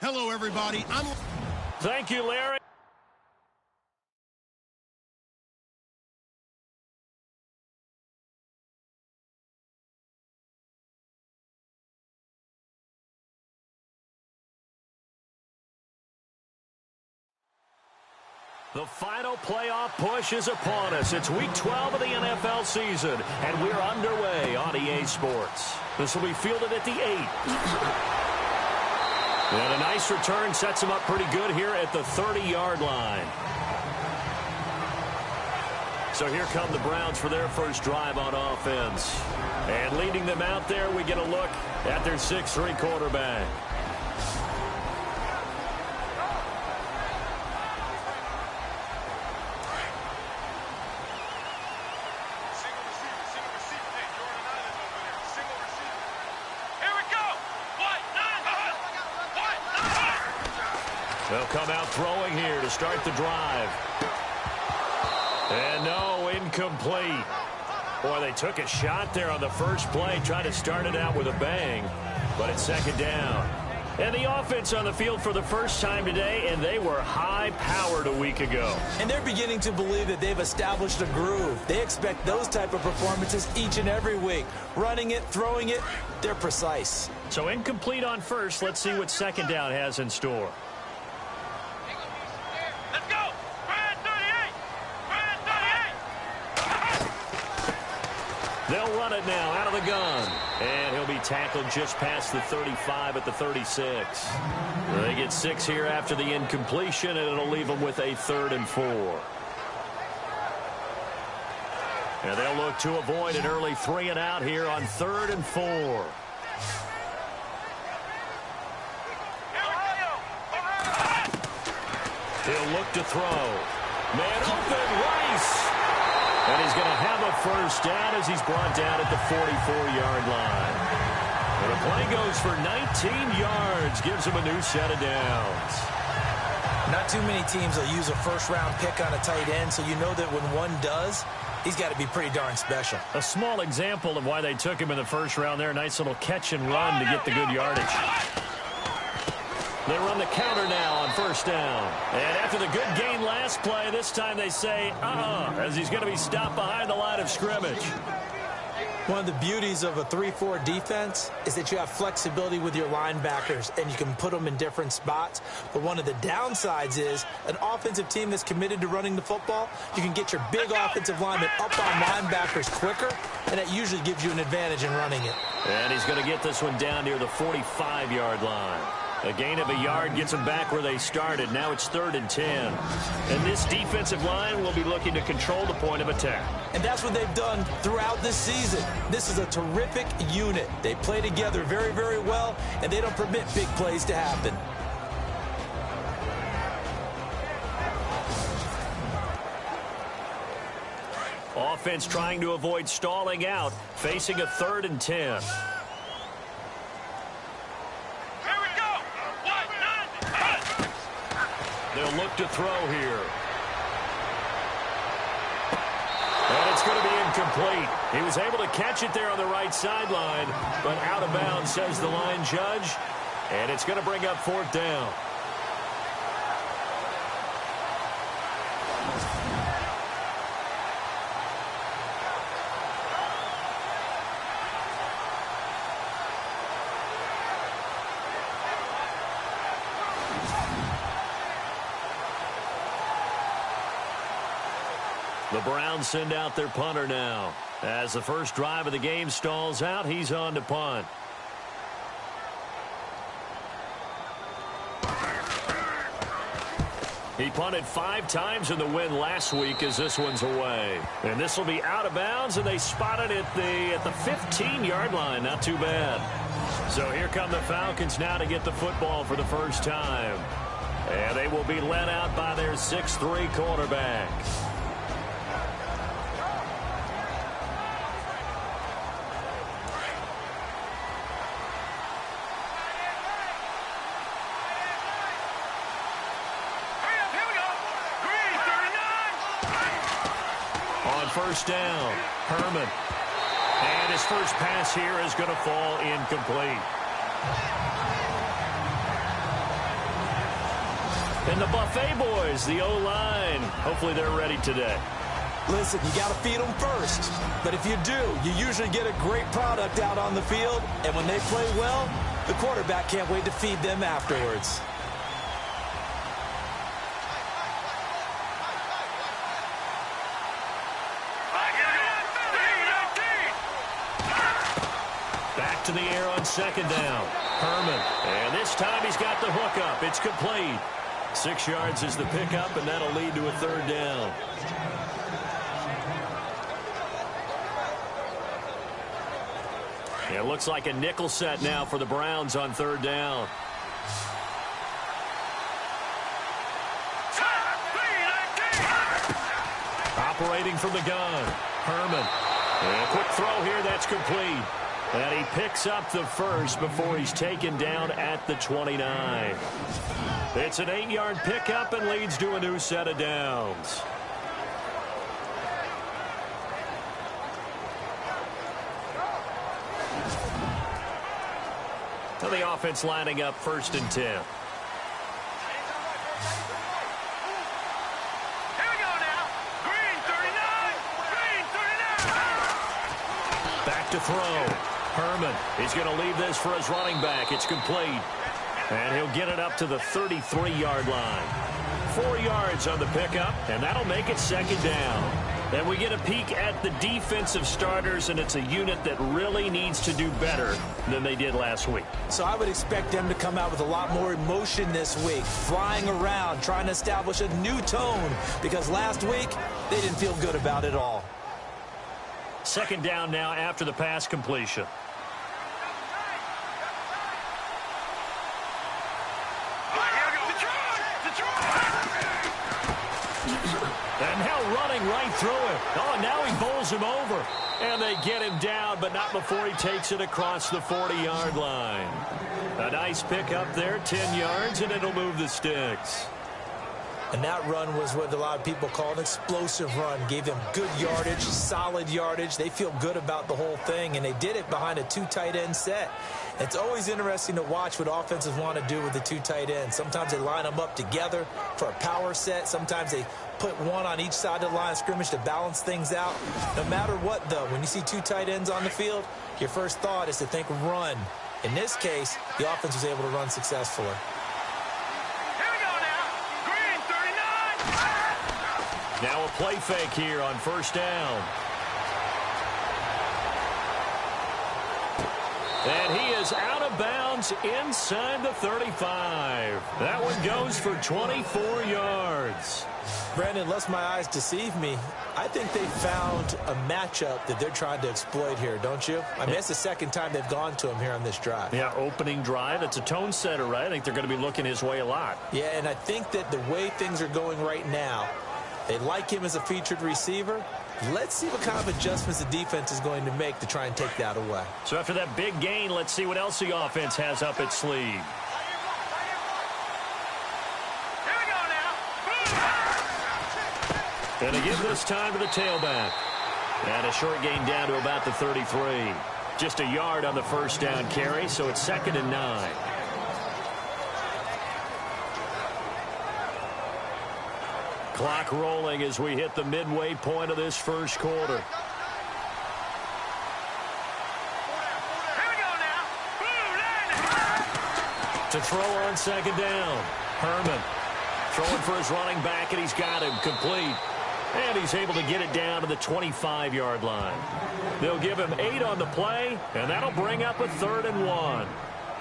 Hello, everybody. Thank you, Larry. The final playoff push is upon us. It's Week 12 of the NFL season, and we're underway on EA Sports. This will be fielded at the 8. And a nice return sets him up pretty good here at the 30-yard line. So here come the Browns for their first drive on offense. And leading them out there, we get a look at their 6'3" quarterback. They'll come out throwing here to start the drive. And no, incomplete. Boy, they took a shot there on the first play, tried to start it out with a bang, but it's second down. And the offense on the field for the first time today, and they were high-powered a week ago. And they're beginning to believe that they've established a groove. They expect those type of performances each and every week. Running it, throwing it, they're precise. So incomplete on first. Let's see what second down has in store. They'll run it now out of the gun. And he'll be tackled just past the 35 at the 36. They get 6 here after the incompletion, and it'll leave them with a 3rd and 4. And they'll look to avoid an early 3 and out here on 3rd and 4. He'll look to throw. Man open, Rice. And he's going to have a first down as he's brought down at the 44-yard line. And the play goes for 19 yards, gives him a new set of downs. Not too many teams will use a first-round pick on a tight end, so you know that when one does, he's got to be pretty darn special. A small example of why they took him in the first round there. Nice little catch and run to get the good yardage. They run the counter now on first down. And after the good gain last play, this time they say, as he's going to be stopped behind the line of scrimmage. One of the beauties of a 3-4 defense is that you have flexibility with your linebackers, and you can put them in different spots. But one of the downsides is an offensive team that's committed to running the football, you can get your big offensive linemen up on linebackers quicker, and that usually gives you an advantage in running it. And he's going to get this one down near the 45-yard line. A gain of a yard gets them back where they started. Now it's 3rd and 10. And this defensive line will be looking to control the point of attack. And that's what they've done throughout this season. This is a terrific unit. They play together very, very well, and they don't permit big plays to happen. Offense trying to avoid stalling out, facing a 3rd and 10. They'll look to throw here. And it's going to be incomplete. He was able to catch it there on the right sideline, but out of bounds, says the line judge. And it's going to bring up 4th down. The Browns send out their punter now. As the first drive of the game stalls out, he's on to punt. He punted 5 times in the win last week as this one's away. And this will be out of bounds, and they spot it at the 15-yard line. Not too bad. So here come the Falcons now to get the football for the first time. And they will be led out by their 6'3" quarterback. First down, Herman. And his first pass here is going to fall incomplete. And the Buffet boys, the O-line, hopefully they're ready today. Listen, you got to feed them first. But if you do, you usually get a great product out on the field. And when they play well, the quarterback can't wait to feed them afterwards. Back to the air on second down. Herman. And this time he's got the hook up. It's complete. 6 yards is the pickup, and that'll lead to a third down. It looks like a nickel set now for the Browns on third down. Operating from the gun. Herman. And a quick throw here. That's complete. And he picks up the first before he's taken down at the 29. It's an 8-yard pickup and leads to a new set of downs. So the offense lining up 1st and 10. Here we go now. Green 39. Green 39. Back to throw. Herman. He's going to leave this for his running back. It's complete. And he'll get it up to the 33-yard line. 4 yards on the pickup, and that'll make it second down. And we get a peek at the defensive starters, and it's a unit that really needs to do better than they did last week. So I would expect them to come out with a lot more emotion this week, flying around, trying to establish a new tone, because last week they didn't feel good about it all. Second down now after the pass completion. And now running right through it. Oh, now he bowls him over. And they get him down, but not before he takes it across the 40-yard line. A nice pick up there, 10 yards, and it'll move the sticks. And that run was what a lot of people call an explosive run. Gave them good yardage, solid yardage. They feel good about the whole thing, and they did it behind a 2 tight end set. It's always interesting to watch what offenses want to do with the 2 tight ends. Sometimes they line them up together for a power set. Sometimes they put one on each side of the line of scrimmage to balance things out. No matter what, though, when you see 2 tight ends on the field, your first thought is to think run. In this case, the offense was able to run successfully. Now a play fake here on first down. And he is out of bounds inside the 35. That one goes for 24 yards. Brandon, unless my eyes deceive me, I think they found a matchup that they're trying to exploit here, don't you? I mean, it's the second time they've gone to him here on this drive. Yeah, opening drive. It's a tone setter, right? I think they're going to be looking his way a lot. Yeah, and I think that the way things are going right now, they like him as a featured receiver. Let's see what kind of adjustments the defense is going to make to try and take that away. So after that big gain, let's see what else the offense has up its sleeve. And again this time to the tailback. And a short gain down to about the 33. Just a yard on the first down carry, so it's 2nd and 9. Clock rolling as we hit the midway point of this first quarter. To throw on second down. Herman throwing for his running back, and he's got him complete. And he's able to get it down to the 25-yard line. They'll give him 8 on the play, and that'll bring up a 3rd and 1.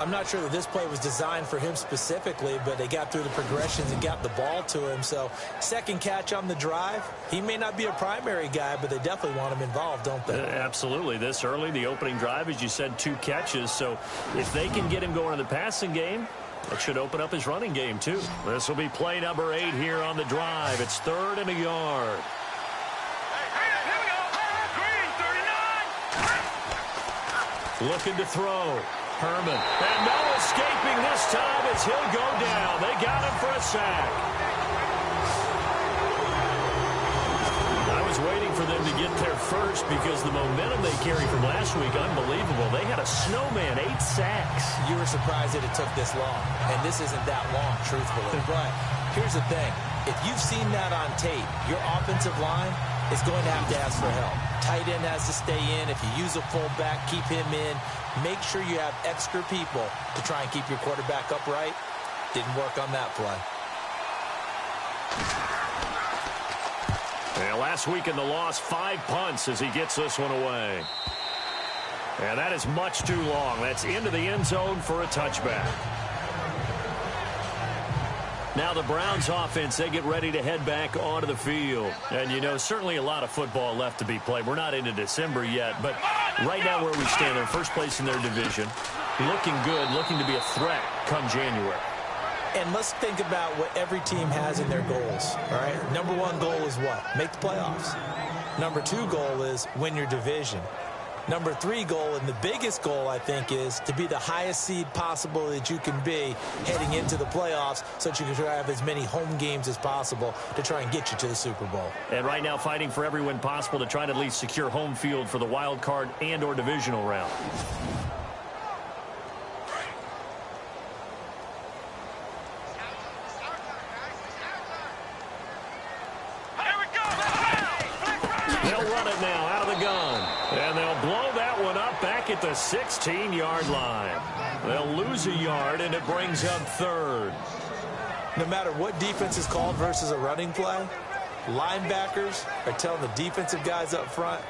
I'm not sure that this play was designed for him specifically, but they got through the progressions and got the ball to him. So second catch on the drive. He may not be a primary guy, but they definitely want him involved, don't they? Absolutely. This early, the opening drive, as you said, 2 catches. So if they can get him going in the passing game, that should open up his running game, too. This will be play number 8 here on the drive. It's 3rd and a yard. Looking to throw. Herman. And no escaping this time as he'll go down. They got him for a sack. I was waiting for them to get there first because the momentum they carry from last week, unbelievable. They had a snowman, 8 sacks. You were surprised that it took this long, and this isn't that long, truthfully. But here's the thing. If you've seen that on tape, your offensive line is going to have to ask for help. Tight end has to stay in. If you use a fullback, keep him in. Make sure you have extra people to try and keep your quarterback upright. Didn't work on that play. And last week in the loss, 5 punts as he gets this one away. And that is much too long. That's into the end zone for a touchback. Now the Browns offense, they get ready to head back onto the field. And, you know, certainly a lot of football left to be played. We're not into December yet, but right now where we stand, they're first place in their division. Looking good, looking to be a threat come January. And let's think about what every team has in their goals, all right? Number 1 goal is what? Make the playoffs. Number 2 goal is win your division. Number 3 goal, and the biggest goal, I think, is to be the highest seed possible that you can be heading into the playoffs so that you can have as many home games as possible to try and get you to the Super Bowl. And right now fighting for every win possible to try to at least secure home field for the wild card and or divisional round. At the 16-yard line. They'll lose a yard, and it brings up 3rd. No matter what defense is called versus a running play, linebackers are telling the defensive guys up front,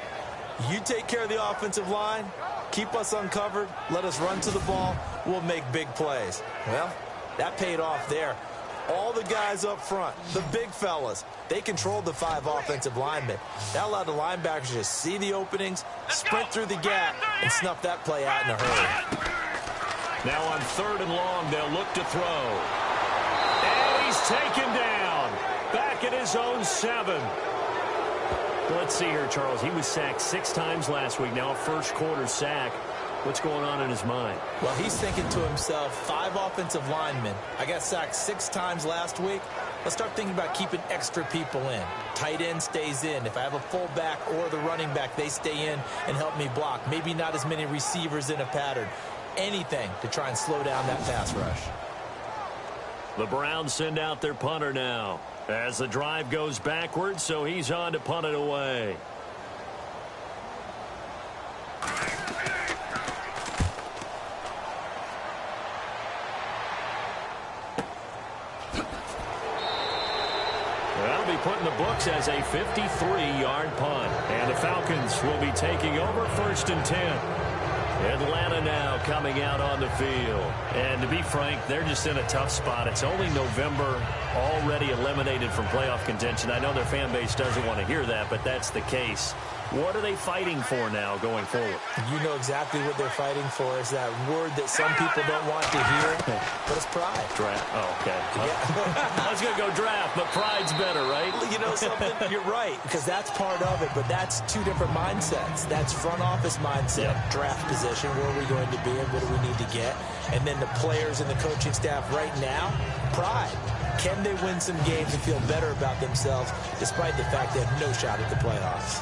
you take care of the offensive line, keep us uncovered, let us run to the ball, we'll make big plays. Well, that paid off there. All the guys up front, the big fellas, they controlled the 5 offensive linemen. That allowed the linebackers to just see the openings, sprint through the gap, and snuff that play out in a hurry. Now on 3rd and long, they'll look to throw. And he's taken down. Back at his own 7. Let's see here, Charles. He was sacked 6 times last week. Now a first quarter sack. What's going on in his mind? Well, he's thinking to himself, 5 offensive linemen. I got sacked 6 times last week. Let's start thinking about keeping extra people in. Tight end stays in. If I have a fullback or the running back, they stay in and help me block. Maybe not as many receivers in a pattern. Anything to try and slow down that pass rush. The Browns send out their punter now as the drive goes backwards, so he's on to punt it away. Put in the books as a 53-yard punt. And the Falcons will be taking over 1st and 10. Atlanta now coming out on the field. And to be frank, they're just in a tough spot. It's only November, already eliminated from playoff contention. I know their fan base doesn't want to hear that, but that's the case. What are they fighting for now going forward? You know exactly what they're fighting for. Is that word that some people don't want to hear, but it's pride. Draft. Oh, okay. Yeah. I was going to go draft, but pride's better, right? You know something? You're right, because that's part of it, but that's 2 different mindsets. That's front office mindset, draft position, where are we going to be and what do we need to get? And then the players and the coaching staff right now, pride. Can they win some games and feel better about themselves despite the fact they have no shot at the playoffs?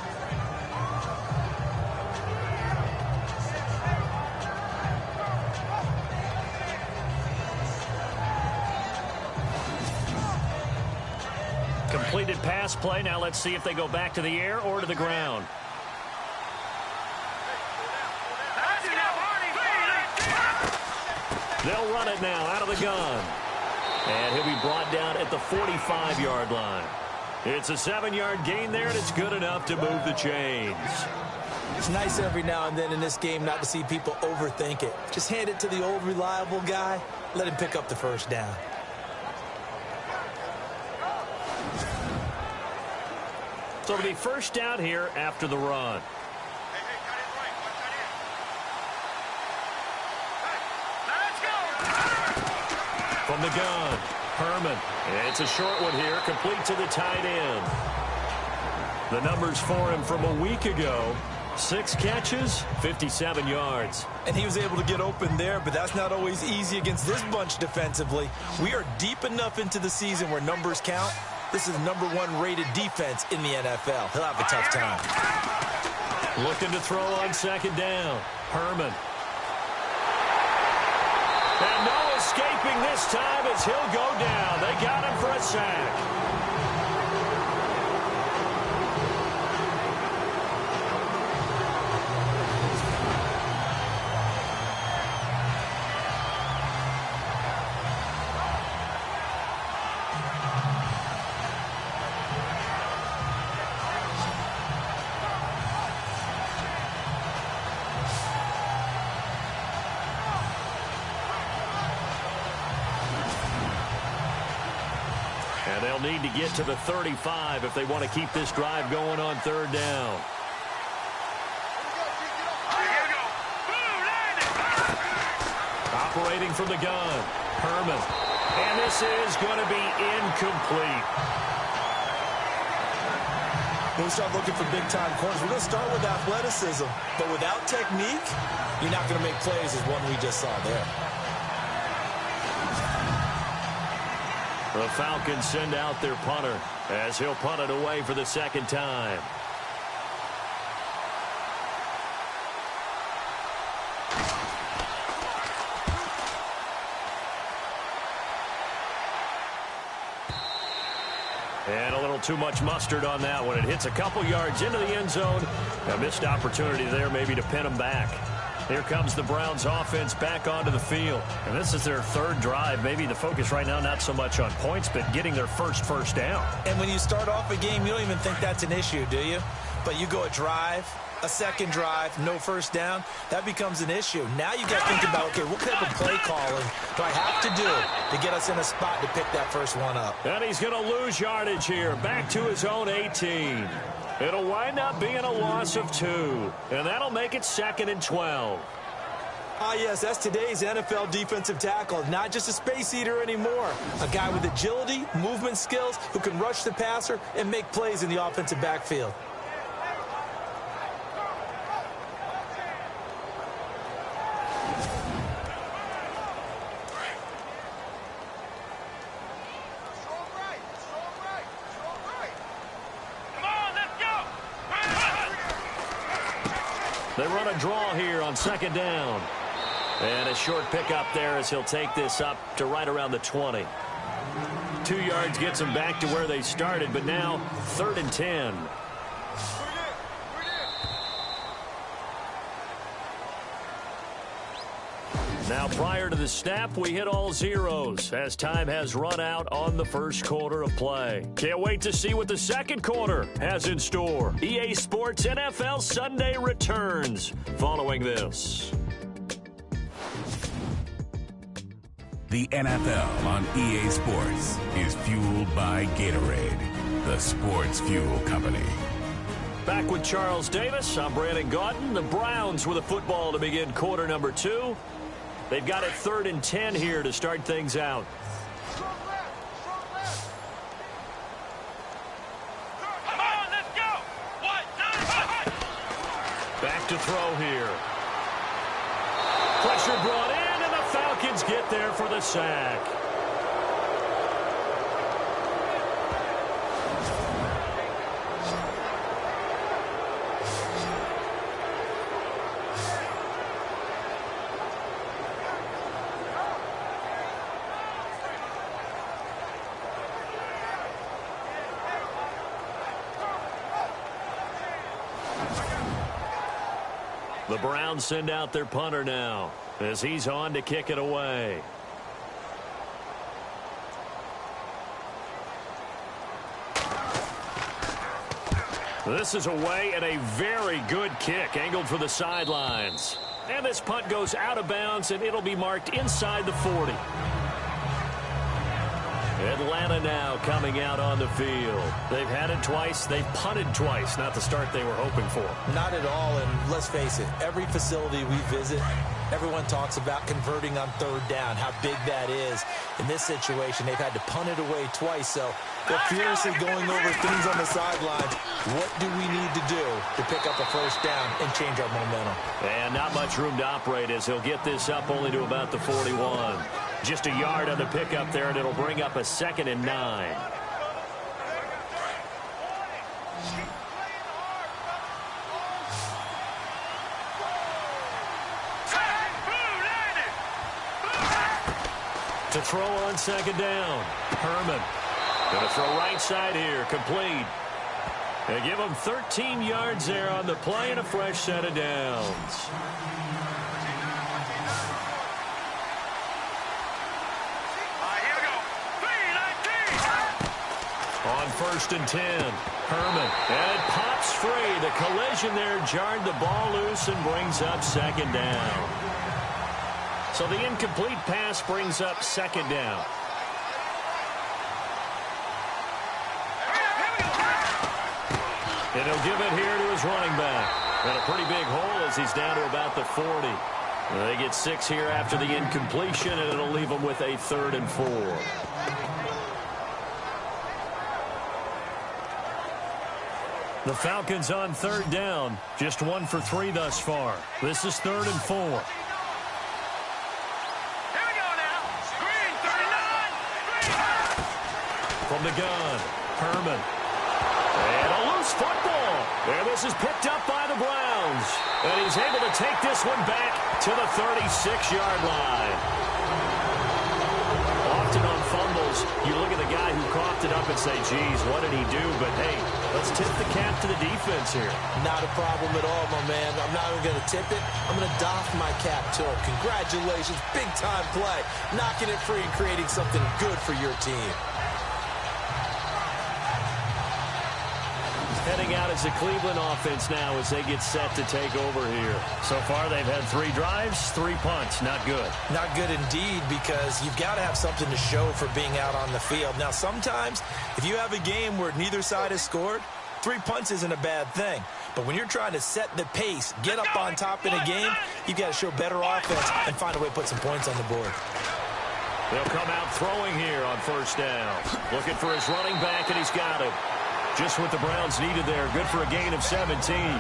Completed pass play. Now let's see if they go back to the air or to the ground. They'll run it now out of the gun. And he'll be brought down at the 45-yard line. It's a 7-yard gain there, and it's good enough to move the chains. It's nice every now and then in this game not to see people overthink it. Just hand it to the old reliable guy. Let him pick up the first down. So it'll be first down here after the run. From the gun, Herman. It's a short one here, complete to the tight end. The numbers for him from a week ago, 6 catches, 57 yards. And he was able to get open there, but that's not always easy against this bunch defensively. We are deep enough into the season where numbers count. This is the #1 rated defense in the NFL. He'll have a tough time. Looking to throw on second down. Herman. And no escaping this time as he'll go down. They got him for a sack. And they'll need to get to the 35 if they want to keep this drive going on third down. Operating from the gun, Herman. And this is going to be incomplete. When we start looking for big-time corners, we're going to start with athleticism. But without technique, you're not going to make plays as one we just saw there. The Falcons send out their punter as he'll punt it away for the second time. And a little too much mustard on that one. It hits a couple yards into the end zone. A missed opportunity there maybe to pin them back. Here comes the Browns offense back onto the field. And this is their third drive. Maybe the focus right now not so much on points, but getting their first down. And when you start off a game, you don't even think that's an issue, do you? But you go a drive, a second drive, no first down, that becomes an issue. Now you got to think about, okay, what type of play calling do I have to do to get us in a spot to pick that first one up? And he's going to lose yardage here, back to his own 18. It'll wind up being a loss of 2, and that'll make it 2nd and 12. Ah, yes, that's today's NFL defensive tackle. Not just a space eater anymore. A guy with agility, movement skills, who can rush the passer and make plays in the offensive backfield. They run a draw here on second down. And a short pickup there as he'll take this up to right around the 20. 2 yards gets him back to where they started, but now 3rd and 10. Now, prior to the snap, we hit all zeros as time has run out on the first quarter of play. Can't wait to see what the second quarter has in store. EA Sports NFL Sunday returns following this. The NFL on EA Sports is fueled by Gatorade, the sports fuel company. Back with Charles Davis, I'm Brandon Gaudin. The Browns with a football to begin quarter number 2. They've got it 3rd and 10 here to start things out. Come on, let's go. 1, 2, 3. Back to throw here. Pressure brought in, and the Falcons get there for the sack. The Browns send out their punter now as he's on to kick it away. This is away and a very good kick angled for the sidelines. And this punt goes out of bounds, and it'll be marked inside the 40. Atlanta now coming out on the field. They've had it twice. They've punted twice. Not the start they were hoping for. Not at all, and let's face it, every facility we visit, everyone talks about converting on 3rd down, how big that is. In this situation, they've had to punt it away twice, so they're furiously going over things on the sidelines. What do we need to do to pick up a first down and change our momentum? And not much room to operate as he'll get this up only to about the 41. Just a yard on the pickup there, and it'll bring up a 2nd and 9. To throw on second down. Herman. Going to throw right side here. Complete. They give him 13 yards there on the play and a fresh set of downs. Here we go. 3-19. On 1st and 10. Herman. And it pops free. The collision there jarred the ball loose and brings up second down. So the incomplete pass brings up second down. And he'll give it here to his running back. And a pretty big hole as he's down to about the 40. They get 6 here after the incompletion, and it'll leave them with a 3rd and 4. The Falcons on 3rd down. Just 1 for 3 thus far. This is 3rd and 4. From the gun, Herman. And a loose football. And this is picked up by the Browns. And he's able to take this one back to the 36-yard line. Often on fumbles, you look at the guy who coughed it up and say, geez, what did he do? But, hey, let's tip the cap to the defense here. Not a problem at all, my man. I'm not even going to tip it. I'm going to doff my cap to him. Congratulations. Big-time play. Knocking it free and creating something good for your team. Heading out as the Cleveland offense now as they get set to take over here. So far, they've had 3 drives, 3 punts. Not good. Not good indeed, because you've got to have something to show for being out on the field. Now, sometimes, if you have a game where neither side has scored, 3 punts isn't a bad thing. But when you're trying to set the pace, get up on top in a game, you've got to show better offense and find a way to put some points on the board. They'll come out throwing here on 1st down. Looking for his running back, and he's got him. Just what the Browns needed there. Good for a gain of 17.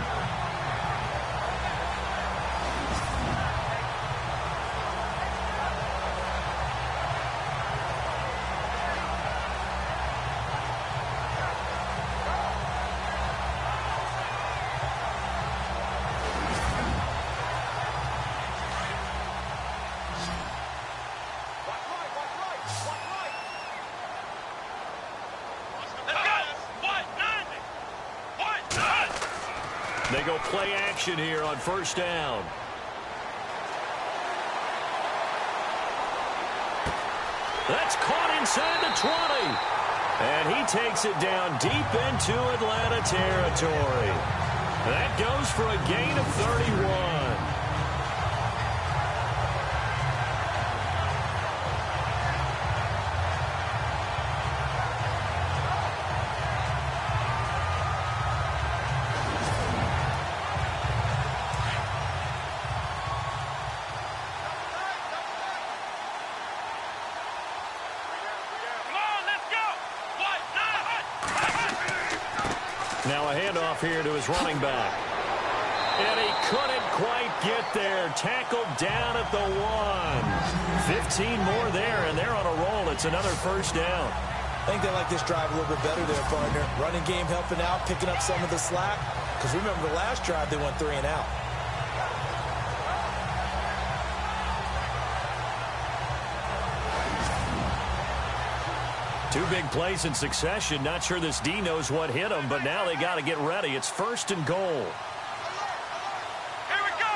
They go play action here on 1st down. That's caught inside the 20. And he takes it down deep into Atlanta territory. That goes for a gain of 31. Now a handoff here to his running back. And he couldn't quite get there. Tackled down at the 1. 15 more there, and they're on a roll. It's another 1st down. I think they like this drive a little bit better there, partner. Running game helping out, picking up some of the slack. Because remember the last drive, they went 3 and out. Two big plays in succession. Not sure this D knows what hit him, but now they got to get ready. It's 1st and goal. Here we go.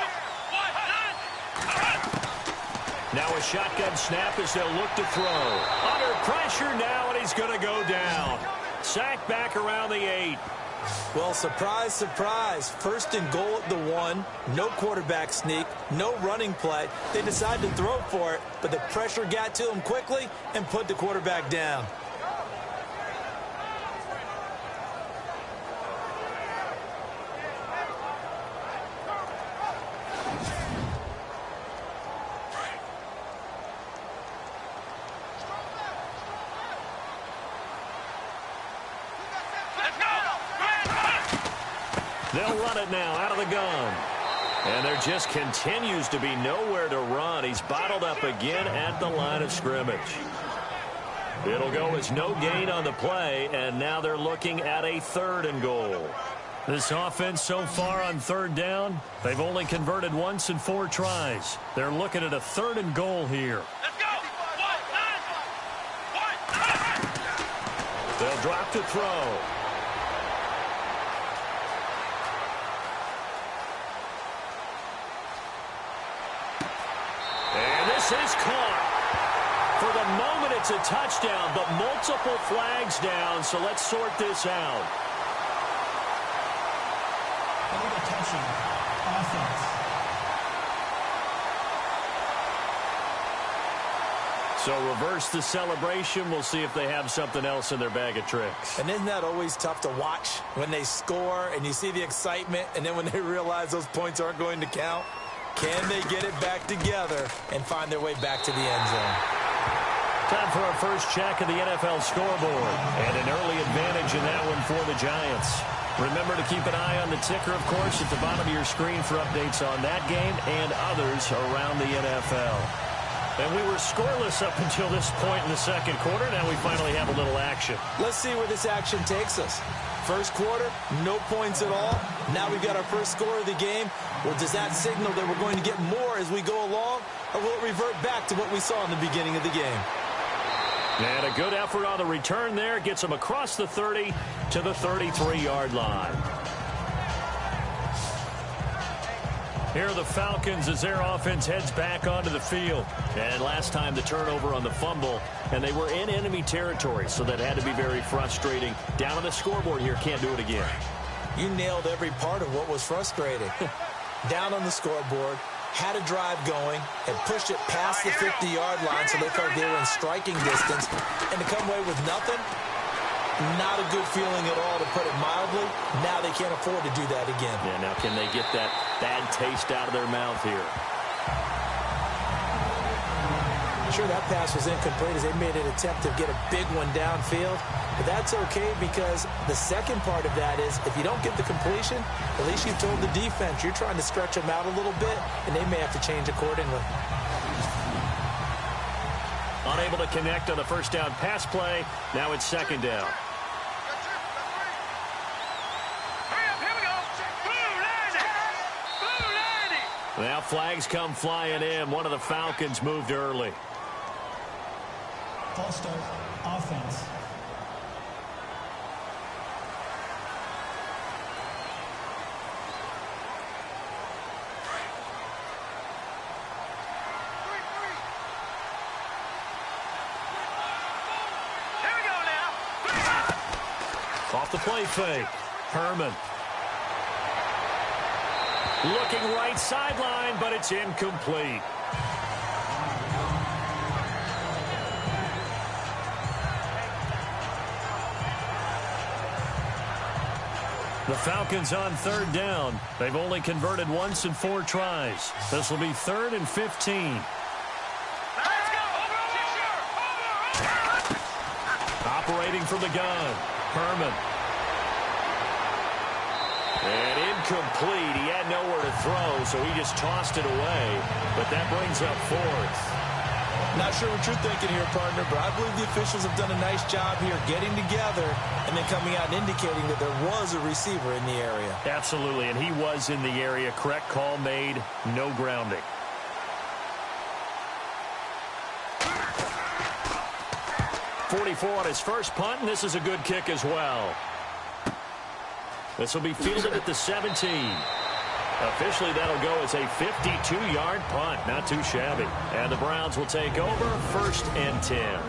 Now a shotgun snap as they'll look to throw. Under pressure now, and he's going to go down. Sacked back around the 8. Well, surprise, surprise. 1st and goal at the 1. No quarterback sneak. No running play. They decide to throw for it, but the pressure got to him quickly and put the quarterback down. They'll run it now out of the gun. And there just continues to be nowhere to run. He's bottled up again at the line of scrimmage. It'll go as no gain on the play, and now they're looking at a 3rd and goal. This offense so far on 3rd down, they've only converted once in 4 tries. They're looking at a 3rd and goal here. Let's go. They'll drop to throw. And this is caught. For the moment, it's a touchdown, but multiple flags down, so let's sort this out. So reverse the celebration. We'll see if they have something else in their bag of tricks. And isn't that always tough to watch when they score and you see the excitement, and then when they realize those points aren't going to count? Can they get it back together and find their way back to the end zone? Time for our first check of the NFL scoreboard. And an early advantage in that one for the Giants. Remember to keep an eye on the ticker, of course, at the bottom of your screen for updates on that game and others around the NFL. And we were scoreless up until this point in the second quarter. Now we finally have a little action. Let's see where this action takes us. First quarter, no points at all. Now we've got our first score of the game. Well, does that signal that we're going to get more as we go along? Or will it revert back to what we saw in the beginning of the game? And a good effort on the return there. Gets them across the 30 to the 33-yard line. Here are the Falcons as their offense heads back onto the field. And last time the turnover on the fumble, and they were in enemy territory, so that had to be very frustrating. Down on the scoreboard here, can't do it again. You nailed every part of what was frustrating. Down on the scoreboard, had a drive going, and pushed it past the 50-yard line so they felt they were in striking distance, and to come away with nothing, not a good feeling at all, to put it mildly. Now they can't afford to do that again. Yeah, now can they get that bad taste out of their mouth here? Sure, that pass was incomplete as they made an attempt to get a big one downfield. But that's okay, because the second part of that is if you don't get the completion, at least you've told the defense you're trying to stretch them out a little bit, and they may have to change accordingly. Unable to connect on the first down pass play. Now it's second down. Hurry up, here we go. Blue landing. Now flags come flying in. One of the Falcons moved early. False start, offense. Here we go now. Off the play fake. Herman. Looking right sideline, but it's incomplete. The Falcons on third down. They've only converted once in 4 tries. This will be 3rd and 15. Let's go. Over. Operating from the gun. Herman. And incomplete. He had nowhere to throw, so he just tossed it away. But that brings up 4th. Not sure what you're thinking here, partner, but I believe the officials have done a nice job here getting together and then coming out and indicating that there was a receiver in the area. Absolutely, and he was in the area. Correct call made. No grounding. .44 on his first punt, and this is a good kick as well. This will be fielded at the 17. Officially, that'll go as a 52-yard punt. Not too shabby. And the Browns will take over 1st and 10.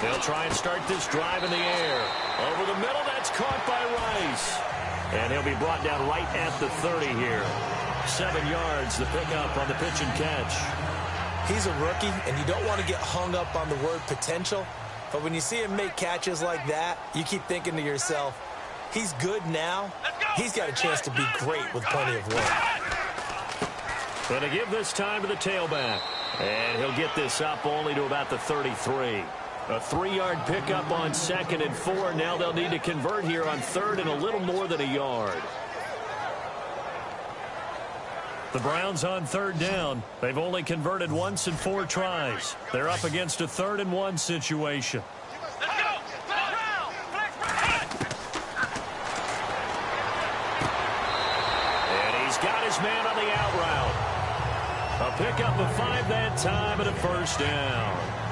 They'll try and start this drive in the air. Over the middle, that's caught by Rice. And he'll be brought down right at the 30 here. 7 yards, the pickup on the pitch and catch. He's a rookie, and you don't want to get hung up on the word potential. But when you see him make catches like that, you keep thinking to yourself, He's good now. He's got a chance to be great with plenty of work. Going to give this time to the tailback. And he'll get this up only to about the 33. A 3-yard pickup on 2nd and 4. Now they'll need to convert here on 3rd and a little more than a yard. The Browns on 3rd down. They've only converted once in 4 tries. They're up against a 3rd and 1 situation. Let's go. And he's got his man on the out route. A pickup of 5 that time and a first down.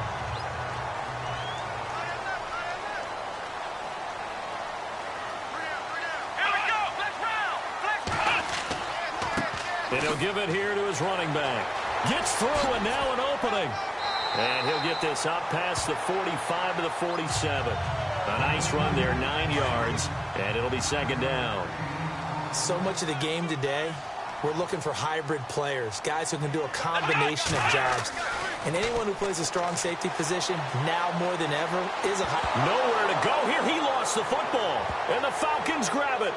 And he'll give it here to his running back. Gets through and now an opening. And he'll get this up past the 45 to the 47. A nice run there, 9 yards, and it'll be 2nd down. So much of the game today, we're looking for hybrid players, guys who can do a combination of jobs. And anyone who plays a strong safety position now more than ever is a hybrid. Nowhere to go here. He lost the football, and the Falcons grab it.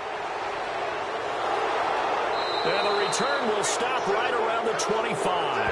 And the return will stop right around the 25.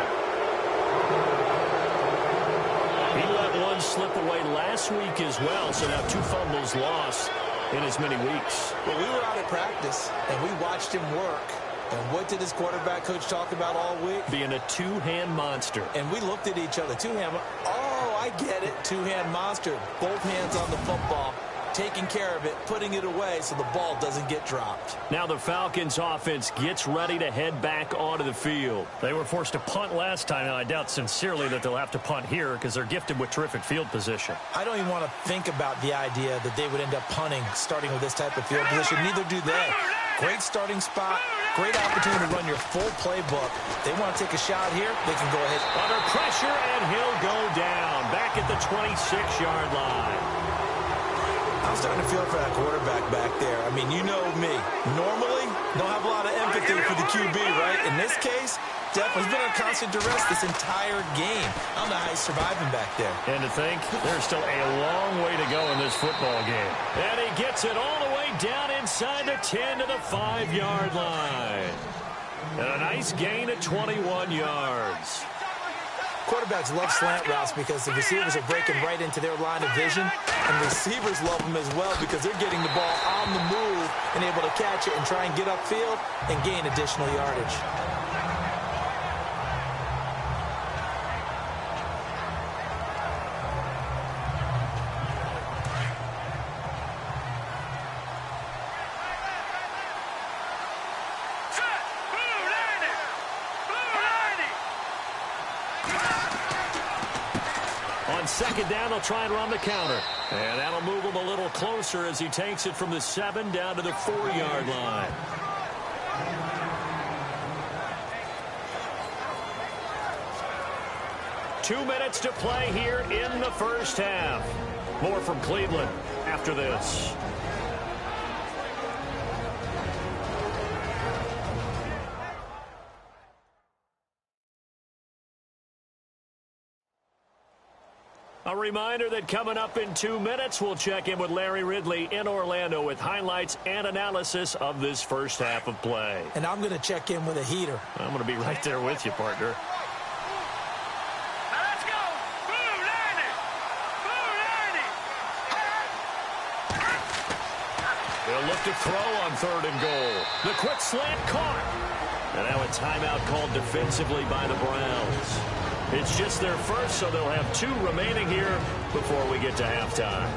He let one slip away last week as well, so now 2 fumbles lost in as many weeks. Well, we were out at practice, and we watched him work. And what did his quarterback coach talk about all week? Being a 2-hand monster. And we looked at each other. 2-hand. Oh, I get it. 2-hand monster. Both hands on the football. Taking care of it, putting it away so the ball doesn't get dropped. Now the Falcons offense gets ready to head back onto the field. They were forced to punt last time. Now I doubt sincerely that they'll have to punt here because they're gifted with terrific field position. I don't even want to think about the idea that they would end up punting starting with this type of field position. Neither do they. Great starting spot. Great opportunity to run your full playbook. They want to take a shot here, they can go ahead. Under pressure, and he'll go down. Back at the 26-yard line. I'm starting to feel for that quarterback back there. I mean, you know me. Normally, don't have a lot of empathy for the QB, right? In this case, definitely. He's been under constant duress this entire game. I don't know how he's surviving back there. And to think, there's still a long way to go in this football game. And he gets it all the way down inside the 10 to the 5-yard line. And a nice gain at 21 yards. Quarterbacks love slant routes because the receivers are breaking right into their line of vision, and receivers love them as well because they're getting the ball on the move and able to catch it and try and get upfield and gain additional yardage. On 2nd down, they'll try and run the counter. And that'll move him a little closer as he takes it from the 7 down to the 4-yard line. Two minutes to play here in the first half. More from Cleveland after this. A reminder that coming up in 2 minutes, we'll check in with Larry Ridley in Orlando with highlights and analysis of this first half of play. And I'm going to check in with a heater. I'm going to be right there with you, partner. Now let's go. Boo, Lanny. Boo, Lanny. They'll look to throw on 3rd and goal. The quick slant caught. And now a timeout called defensively by the Browns. It's just their first, so they'll have 2 remaining here before we get to halftime.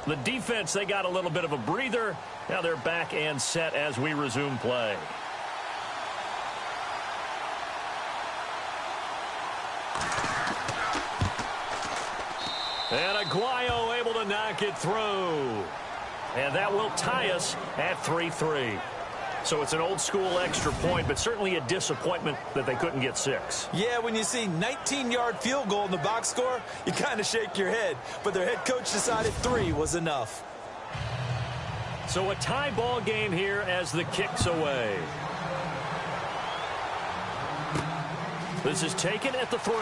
The defense, they got a little bit of a breather. Now they're back and set as we resume play. And Aguayo able to knock it through. And that will tie us at 3-3. So it's an old-school extra point, but certainly a disappointment that they couldn't get 6. Yeah, when you see 19-yard field goal in the box score, you kind of shake your head. But their head coach decided 3 was enough. So a tie ball game here as the kick's away. This is taken at the 3.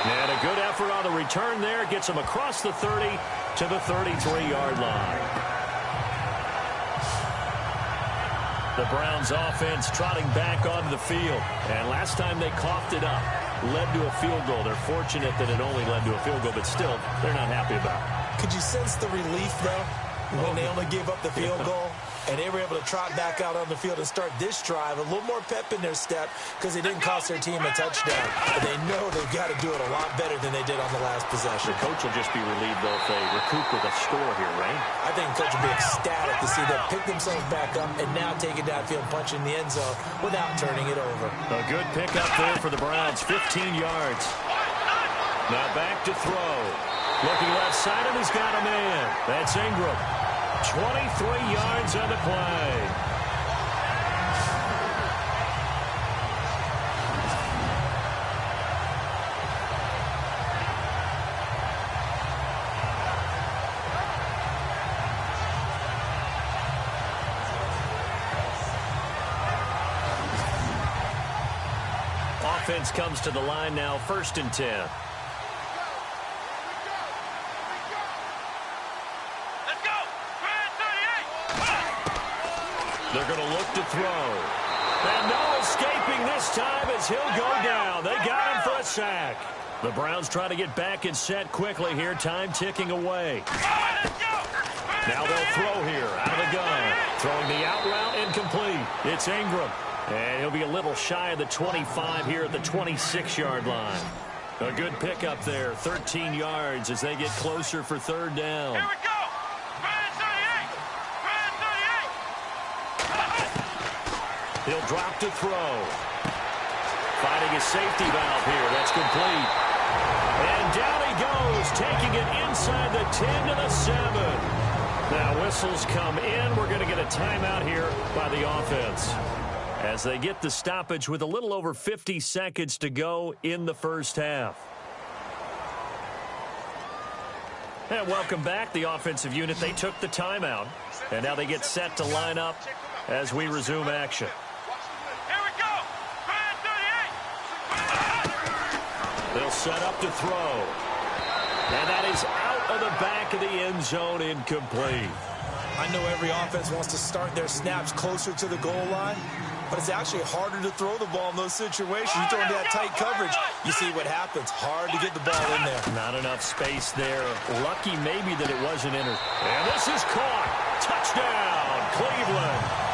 And a good effort on the return there. Gets him across the 30 to the 33-yard line. The Browns offense trotting back onto the field. And last time they coughed it up, led to a field goal. They're fortunate that it only led to a field goal, but still, they're not happy about it. Could you sense the relief, though, when they only gave up the field goal? And they were able to trot back out on the field and start this drive. A little more pep in their step because it didn't cost their team a touchdown. But they know they've got to do it a lot better than they did on the last possession. The coach will just be relieved, though, if they recoup with a score here, right? I think the coach will be ecstatic to see them pick themselves back up and now take it downfield, punch in the end zone without turning it over. A good pickup there for the Browns, 15 yards. Now back to throw. Looking left side, and he's got a man. That's Ingram. 23 yards on the play. Offense comes to the line now, 1st and 10. They're going to look to throw. And no escaping this time as he'll go down. They got him for a sack. The Browns try to get back and set quickly here. Time ticking away. Now they'll throw here out of the gun. Throwing the out route incomplete. It's Ingram. And he'll be a little shy of the 25 here at the 26-yard line. A good pickup there. 13 yards as they get closer for 3rd down. Here we go. He'll drop to throw. Finding a safety valve here. That's complete. And down he goes, taking it inside the 10 to the 7. Now whistles come in. We're going to get a timeout here by the offense as they get the stoppage with a little over 50 seconds to go in the 1st half. And welcome back, the offensive unit. They took the timeout, and now they get set to line up as we resume action. They'll set up to throw. And that is out of the back of the end zone, incomplete. I know every offense wants to start their snaps closer to the goal line, but it's actually harder to throw the ball in those situations. You throw into that tight coverage, you see what happens. Hard to get the ball in there. Not enough space there. Lucky maybe that it wasn't entered. And this is caught. Touchdown, Cleveland.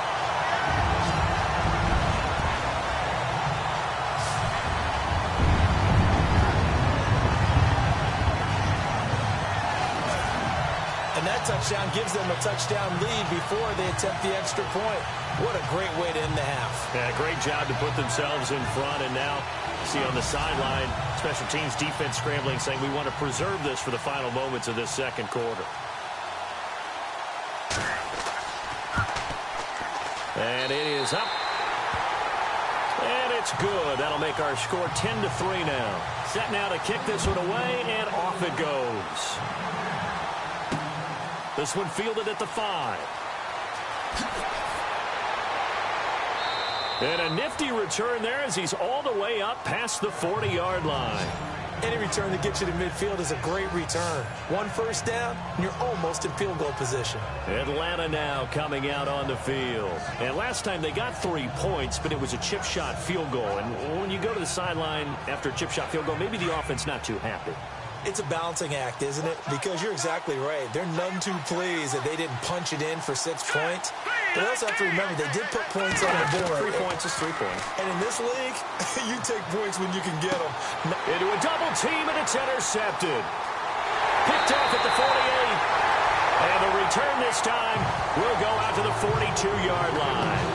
And that touchdown gives them a touchdown lead before they attempt the extra point. What a great way to end the half. Yeah, great job to put themselves in front. And now, see on the sideline, special teams defense scrambling, saying we want to preserve this for the final moments of this 2nd quarter. And it is up. And it's good. That'll make our score 10-3 now. Set now to kick this one away, and off it goes. This one fielded at the 5. And a nifty return there as he's all the way up past the 40-yard line. Any return that gets you to midfield is a great return. 1 first down, and you're almost in field goal position. Atlanta now coming out on the field. And last time they got 3 points, but it was a chip shot field goal. And when you go to the sideline after a chip shot field goal, maybe the offense not too happy. It's a balancing act, isn't it? Because you're exactly right. They're none too pleased that they didn't punch it in for 6 points. But also have to remember, they did put points on the board. 3 points is 3 points. And in this league, you take points when you can get them. Into a double team, and it's intercepted. Picked off at the 48. And the return this time will go out to the 42-yard line.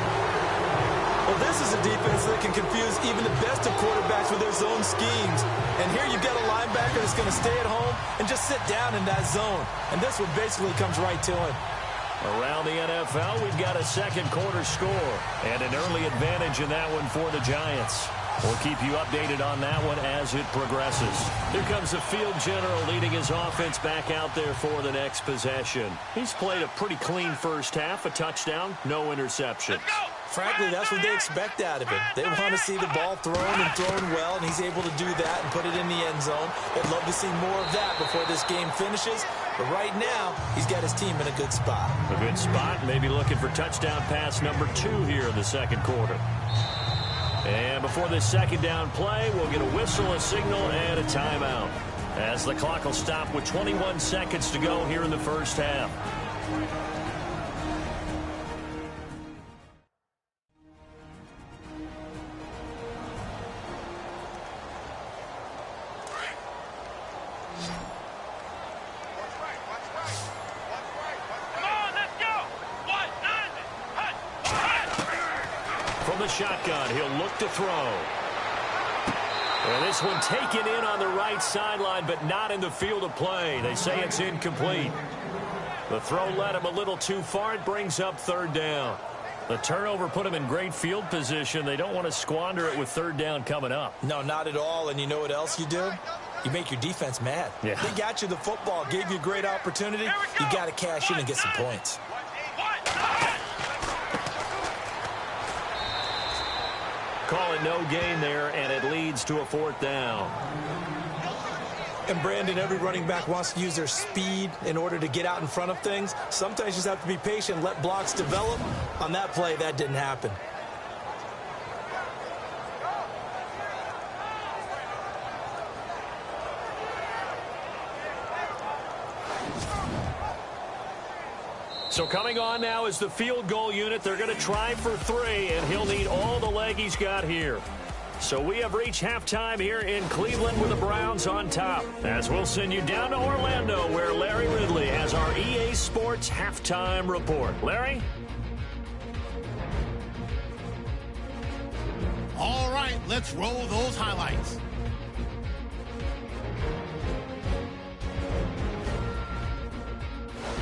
Well, this is a defense that can confuse even the best of quarterbacks with their zone schemes. And here you've got a linebacker that's going to stay at home and just sit down in that zone. And this one basically comes right to him. Around the NFL, we've got a 2nd quarter score and an early advantage in that one for the Giants. We'll keep you updated on that one as it progresses. Here comes the field general leading his offense back out there for the next possession. He's played a pretty clean 1st half, a touchdown, no interceptions. Frankly, that's what they expect out of him. They want to see the ball thrown and thrown well, and he's able to do that and put it in the end zone. They'd love to see more of that before this game finishes. But right now, he's got his team in a good spot. A good spot, maybe looking for touchdown pass number 2 here in the second quarter. And before this second down play, we'll get a whistle, a signal, and a timeout, as the clock will stop with 21 seconds to go here in the first half. Shotgun, he'll look to throw. And this one taken in on the right sideline, but not in the field of play. They say it's incomplete. The throw led him a little too far. It brings up third down. The turnover put him in great field position. They don't want to squander it with third down coming up. No, not at all. And you know what else you do? You make your defense mad. Yeah. They got you the football, gave you a great opportunity. You got to cash in and get some points. Call it no gain there, and it leads to a fourth down. And, Brandon, every running back wants to use their speed in order to get out in front of things. Sometimes you just have to be patient, let blocks develop. On that play, that didn't happen. So coming on now is the field goal unit. They're going to try for 3, and he'll need all the leg he's got here. So we have reached halftime here in Cleveland with the Browns on top. As we'll send you down to Orlando, where Larry Ridley has our EA Sports halftime report. Larry? All right, let's roll those highlights.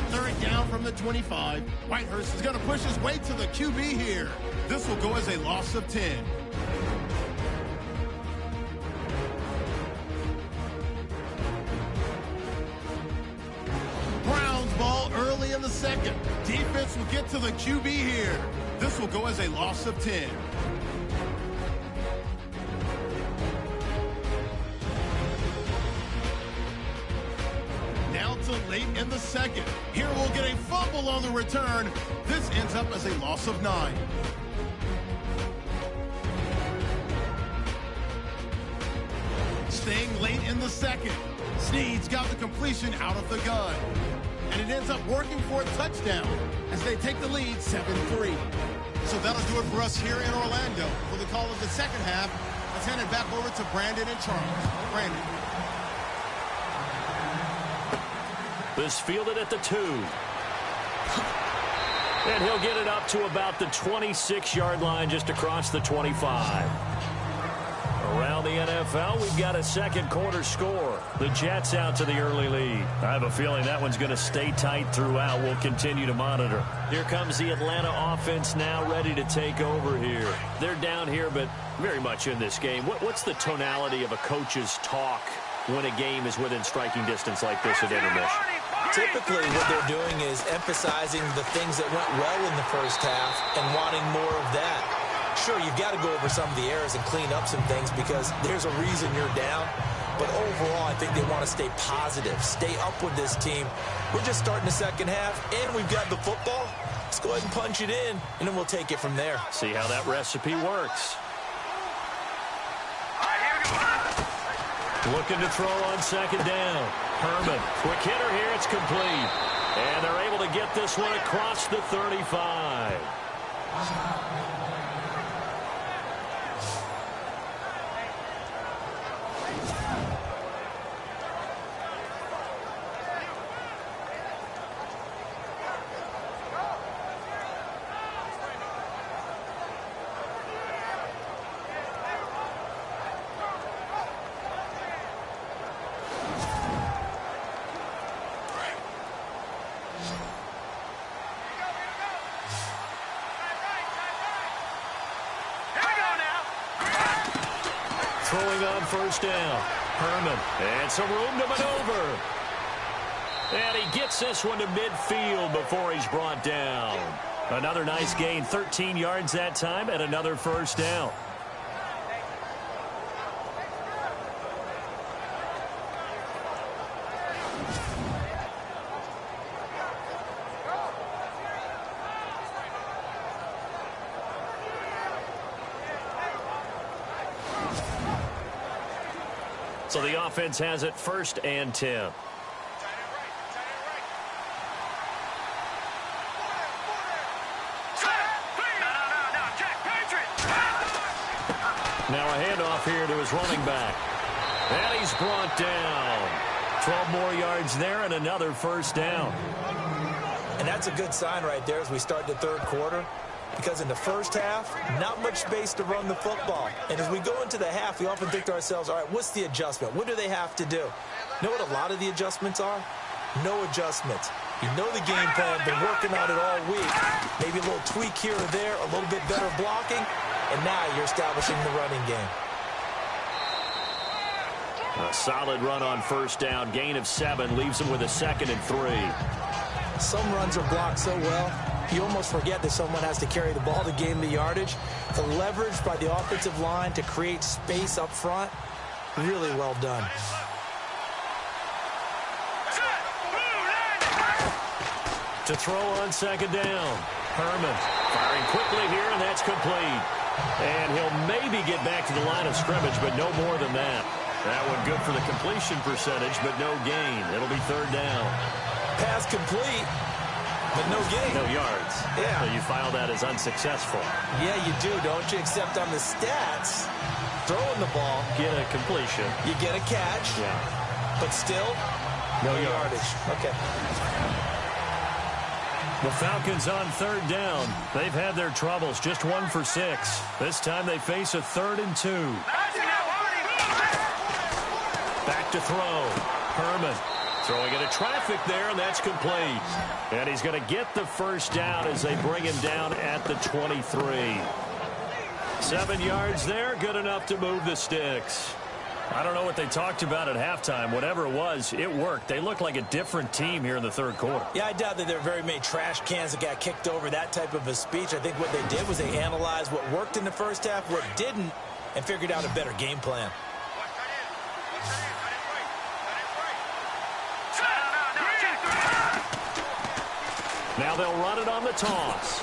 Third down from the 25. Whitehurst is going to push his way to the QB here. This will go as a loss of 10. Browns ball early in the second. Defense will get to the QB here. This will go as a loss of 10. Now to late in the second. Here we'll get a fumble on the return. This ends up as a loss of 9. Staying late in the second. Snead's got the completion out of the gun. And it ends up working for a touchdown as they take the lead 7-3. So that'll do it for us here in Orlando. For the call of the second half, let's hand it back over to Brandon and Charles. Brandon. This fielded at the 2. And he'll get it up to about the 26-yard line, just across the 25. Around the NFL, we've got a second quarter score. The Jets out to the early lead. I have a feeling that one's going to stay tight throughout. We'll continue to monitor. Here comes the Atlanta offense now ready to take over here. They're down here, but very much in this game. What's the tonality of a coach's talk when a game is within striking distance like this at intermission? Typically, what they're doing is emphasizing the things that went well in the first half and wanting more of that. Sure, you've got to go over some of the errors and clean up some things because there's a reason you're down. But overall, I think they want to stay positive, stay up with this team. We're just starting the second half, and we've got the football. Let's go ahead and punch it in, and then we'll take it from there. See how that recipe works. Looking to throw on second down. Herman, quick hitter here, it's complete. And they're able to get this one across the 35. Throwing on first down. Herman. And some room to maneuver. And he gets this one to midfield before he's brought down. Another nice gain, 13 yards that time, and another first down. So the offense has it 1st and 10. Now a handoff here to his running back. And he's brought down. 12 more yards there and another first down. And that's a good sign right there as we start the third quarter. Because in the first half, not much space to run the football. And as we go into the half, we often think to ourselves, all right, what's the adjustment? What do they have to do? You know what a lot of the adjustments are? No adjustments. You know the game plan, been working on it all week. Maybe a little tweak here or there, a little bit better blocking, and now you're establishing the running game. A solid run on first down. Gain of 7 leaves him with a 2nd and 3. Some runs are blocked so well, you almost forget that someone has to carry the ball to gain the yardage. The leverage by the offensive line to create space up front, really well done. To throw on 2nd down. Herman firing quickly here, and that's complete. And he'll maybe get back to the line of scrimmage, but no more than that. That one good for the completion percentage, but no gain. It'll be 3rd down. Pass complete, but no gain. No yards. Yeah. So you file that as unsuccessful. Yeah, you do, don't you? Except on the stats, throwing the ball, Get a completion. you get a catch, Yeah. but still, No yardage. Okay. The Falcons on 3rd down. They've had their troubles, just 1 for 6. This time they face a 3rd and 2. Back to throw. Herman throwing into traffic there, and that's complete. And he's going to get the first down as they bring him down at the 23. 7 yards there, good enough to move the sticks. I don't know what they talked about at halftime. Whatever it was, it worked. They look like a different team here in the third quarter. Yeah, I doubt that there are very many trash cans that got kicked over, that type of a speech. I think what they did was they analyzed what worked in the first half, what didn't, and figured out a better game plan. Now they'll run it on the toss.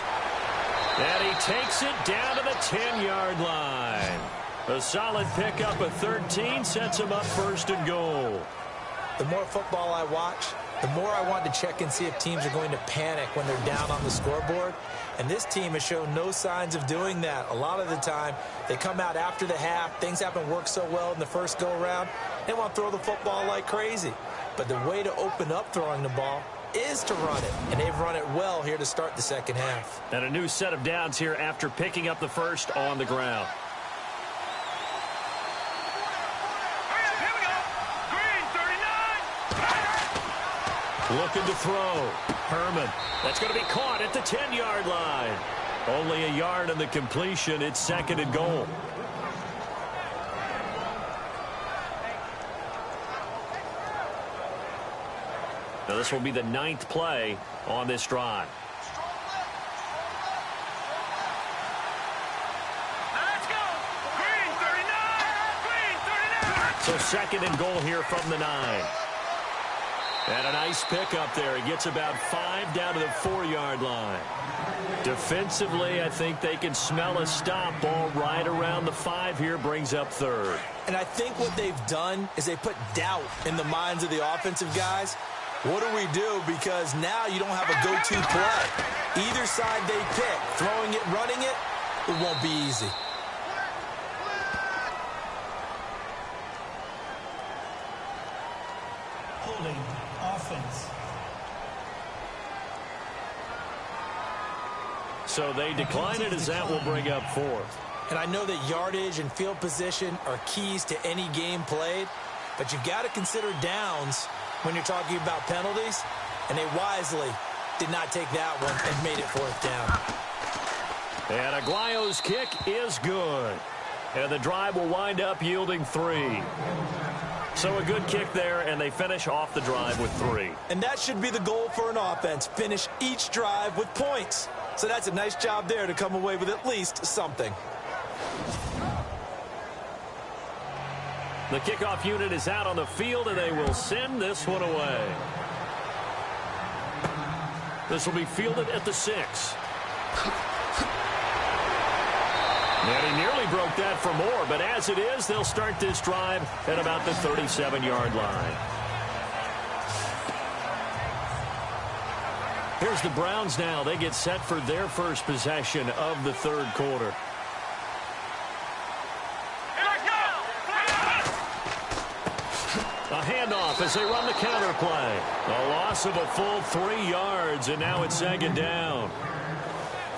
And he takes it down to the 10-yard line. A solid pickup of 13 sets him up 1st and goal. The more football I watch, the more I want to check and see if teams are going to panic when they're down on the scoreboard. And this team has shown no signs of doing that. A lot of the time, they come out after the half. Things haven't worked so well in the first go-around. They want to throw the football like crazy. But the way to open up throwing the ball is to run it. And they've run it well here to start the second half. And a new set of downs here after picking up the first on the ground. Looking to throw. Herman. That's going to be caught at the 10-yard line. Only a yard on the completion. It's 2nd and goal. Now this will be the 9th play on this drive. Let's go. Green 39. So 2nd and goal here from the 9. And a nice pickup there. He gets about 5 down to the 4-yard line. Defensively, I think they can smell a stop. Ball right around the 5 here, brings up 3rd. And I think what they've done is they put doubt in the minds of the offensive guys. What do we do? Because now you don't have a go-to play. Either side they pick, throwing it, running it, it won't be easy. Holding offense. So they decline it as that will bring up 4th. And I know that yardage and field position are keys to any game played, but you've got to consider downs when you're talking about penalties, and they wisely did not take that one and made it 4th down. And Aguayo's kick is good. And the drive will wind up yielding 3. So a good kick there, and they finish off the drive with 3. And that should be the goal for an offense. Finish each drive with points. So that's a nice job there to come away with at least something. The kickoff unit is out on the field, and they will send this one away. This will be fielded at the 6. And he nearly broke that for more, but as it is, they'll start this drive at about the 37-yard line. Here's the Browns now. They get set for their first possession of the third quarter. A handoff as they run the counter play. A loss of a full 3 yards, and now it's second down.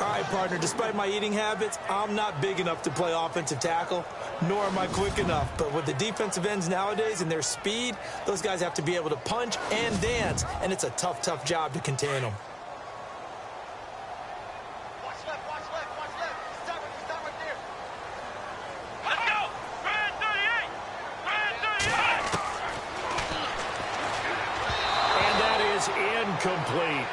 All right, partner, despite my eating habits, I'm not big enough to play offensive tackle, nor am I quick enough. But with the defensive ends nowadays and their speed, those guys have to be able to punch and dance, and it's a tough, tough job to contain them. Watch left, watch left, watch left. Stop right there. Let's go! Brand 38! Brand 38! And that is incomplete.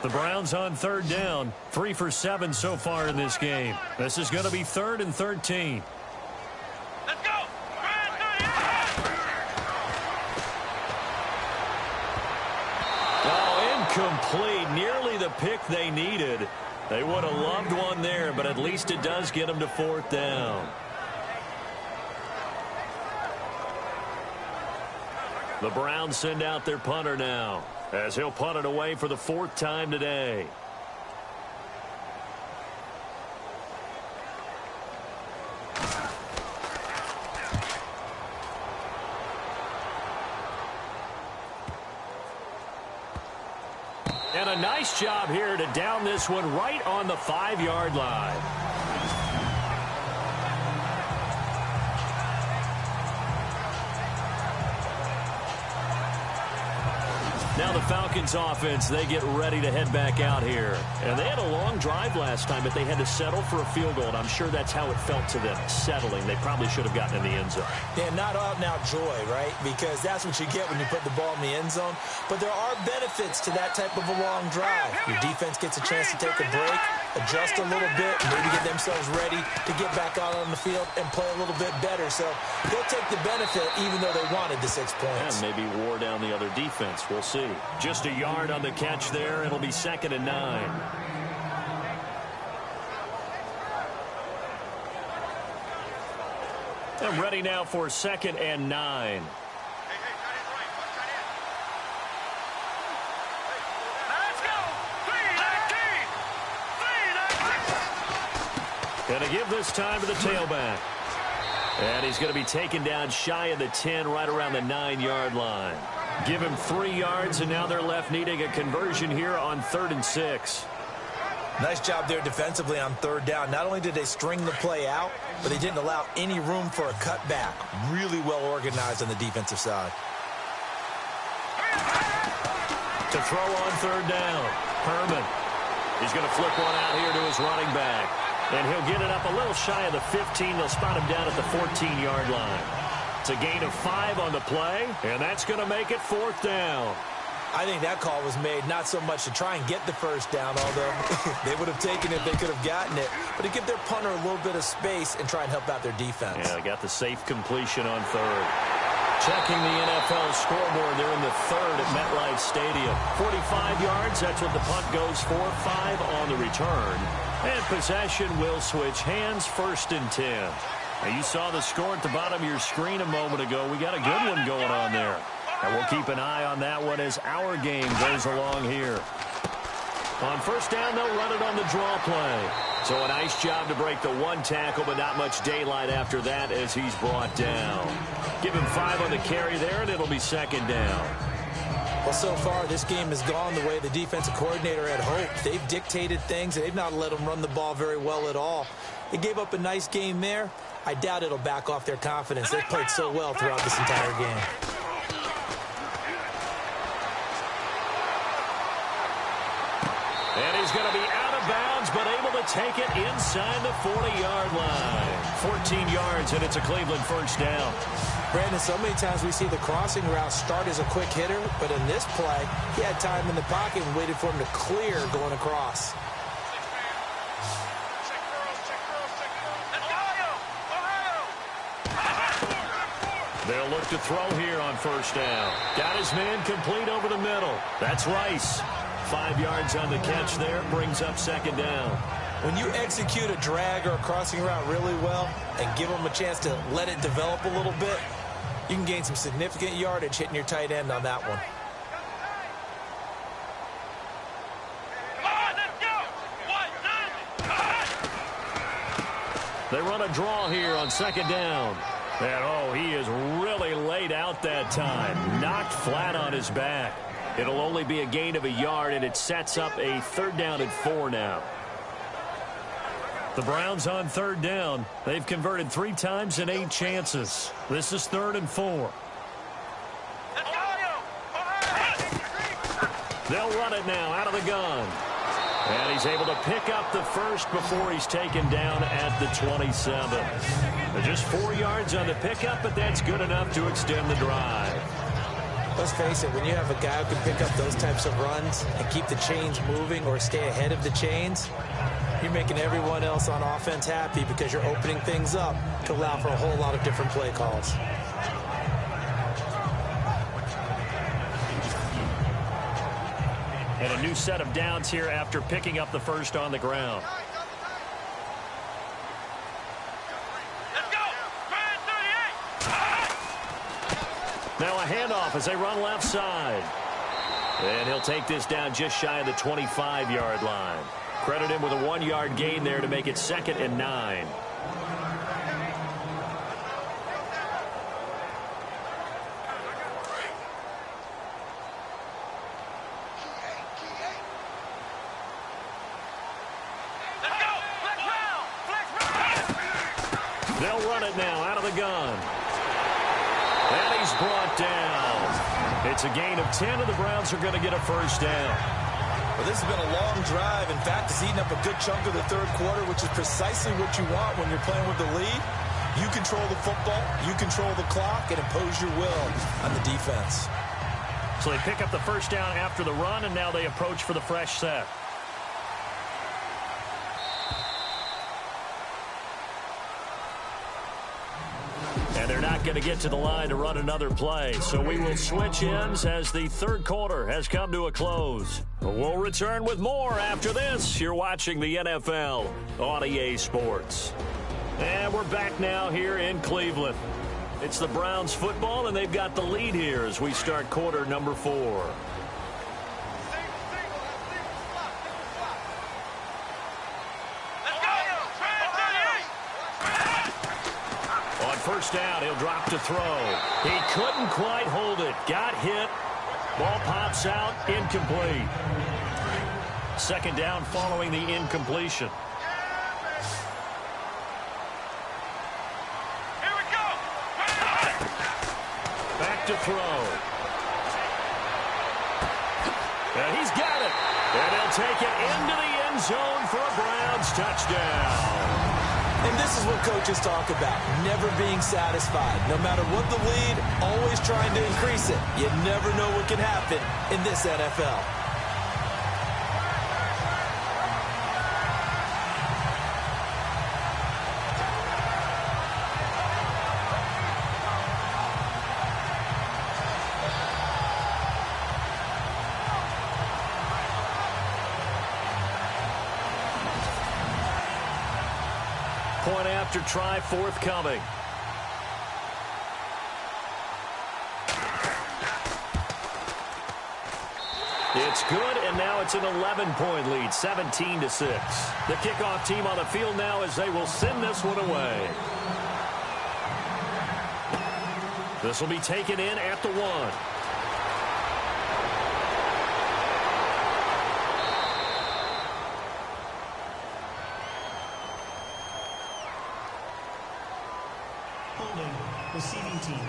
The Browns on third down, 3 for 7 so far in this game. This is going to be 3rd and 13. Let's go! Brand 38! Oh, incomplete. Nearly the pick they needed. They would have loved one there, but at least it does get them to 4th down. The Browns send out their punter now, as he'll punt it away for the 4th time today. And a nice job here to down this one right on the 5-yard line. Now the Falcons offense, they get ready to head back out here. And they had a long drive last time, but they had to settle for a field goal. And I'm sure that's how it felt to them, settling. They probably should have gotten in the end zone. Yeah, not out-and-out joy, right? Because that's what you get when you put the ball in the end zone. But there are benefits to that type of a long drive. Your defense gets a chance to take a break, adjust a little bit, maybe get themselves ready to get back out on the field and play a little bit better. So they'll take the benefit even though they wanted the 6 points. And maybe wore down the other defense. We'll see. Just a yard on the catch there. It'll be 2nd and 9. And ready now for 2nd and 9. Let's go! 3-19! Going to give this time to the tailback. And he's going to be taken down shy of the 10, right around the 9-yard line. Give him 3 yards, and now they're left needing a conversion here on 3rd and 6. Nice job there defensively on 3rd down. Not only did they string the play out, but they didn't allow any room for a cutback. Really well organized on the defensive side. To throw on 3rd down, Herman. He's going to flip one out here to his running back. And he'll get it up a little shy of the 15. They'll spot him down at the 14-yard line. It's a gain of 5 on the play, and that's going to make it 4th down. I think that call was made not so much to try and get the 1st down, although they would have taken it if they could have gotten it, but to give their punter a little bit of space and try and help out their defense. Yeah, they got the safe completion on 3rd. Checking the NFL scoreboard, they're in the 3rd at MetLife Stadium. 45 yards, that's what the punt goes for. 5 on the return. And possession will switch hands, 1st and 10. Now, you saw the score at the bottom of your screen a moment ago. We got a good one going on there. And we'll keep an eye on that one as our game goes along here. On 1st down, they'll run it on the draw play. So a nice job to break the 1 tackle, but not much daylight after that as he's brought down. Give him 5 on the carry there, and it'll be 2nd down. Well, so far, this game has gone the way the defensive coordinator had hoped. They've dictated things, and they've not let them run the ball very well at all. They gave up a nice game there. I doubt it'll back off their confidence. They've played so well throughout this entire game. And he's going to be out of bounds take it inside the 40-yard line. 14 yards, and it's a Cleveland first down. Brandon, so many times we see the crossing route start as a quick hitter, but in this play, he had time in the pocket and waited for him to clear going across. They'll look to throw here on first down. Got his man complete over the middle. That's Rice. 5 yards on the catch there, brings up second down. When you execute a drag or a crossing route really well and give them a chance to let it develop a little bit, you can gain some significant yardage hitting your tight end on that one. They run a draw here on second down. And, oh, he is really laid out that time. Knocked flat on his back. It'll only be a gain of a yard, and it sets up a 3rd down and 4 now. The Browns on 3rd down. They've converted 3 times in 8 chances. This is 3rd and 4. They'll run it now out of the gun. And he's able to pick up the first before he's taken down at the 27. Just 4 yards on the pickup, but that's good enough to extend the drive. Let's face it, when you have a guy who can pick up those types of runs and keep the chains moving or stay ahead of the chains, you're making everyone else on offense happy because you're opening things up to allow for a whole lot of different play calls. And a new set of downs here after picking up the first on the ground. Let's go! Now a handoff as they run left side. And he'll take this down just shy of the 25-yard line. Credit him with a 1-yard gain there to make it 2nd and 9. They'll run it now out of the gun. And he's brought down. It's a gain of 10, and the Browns are going to get a first down. Well, this has been a long drive. In fact, it's eaten up a good chunk of the 3rd quarter, which is precisely what you want when you're playing with the lead. You control the football, you control the clock, and impose your will on the defense. So they pick up the first down after the run, and now they approach for the fresh set. And they're not going to get to the line to run another play. So we will switch ends as the 3rd quarter has come to a close. We'll return with more after this. You're watching the NFL on EA Sports. And we're back now here in Cleveland. It's the Browns football, and they've got the lead here as we start quarter number 4. First down, he'll drop to throw. He couldn't quite hold it. Got hit. Ball pops out, incomplete. 2nd down following the incompletion. Here we go! Back to throw. And he's got it. And he'll take it into the end zone for a Browns touchdown. And this is what coaches talk about, never being satisfied. No matter what the lead, always trying to increase it. You never know what can happen in this NFL. Point after try forthcoming. It's good, and now it's an 11-point lead, 17-6. The kickoff team on the field now as they will send this one away. This will be taken in at the 1. Receiving team.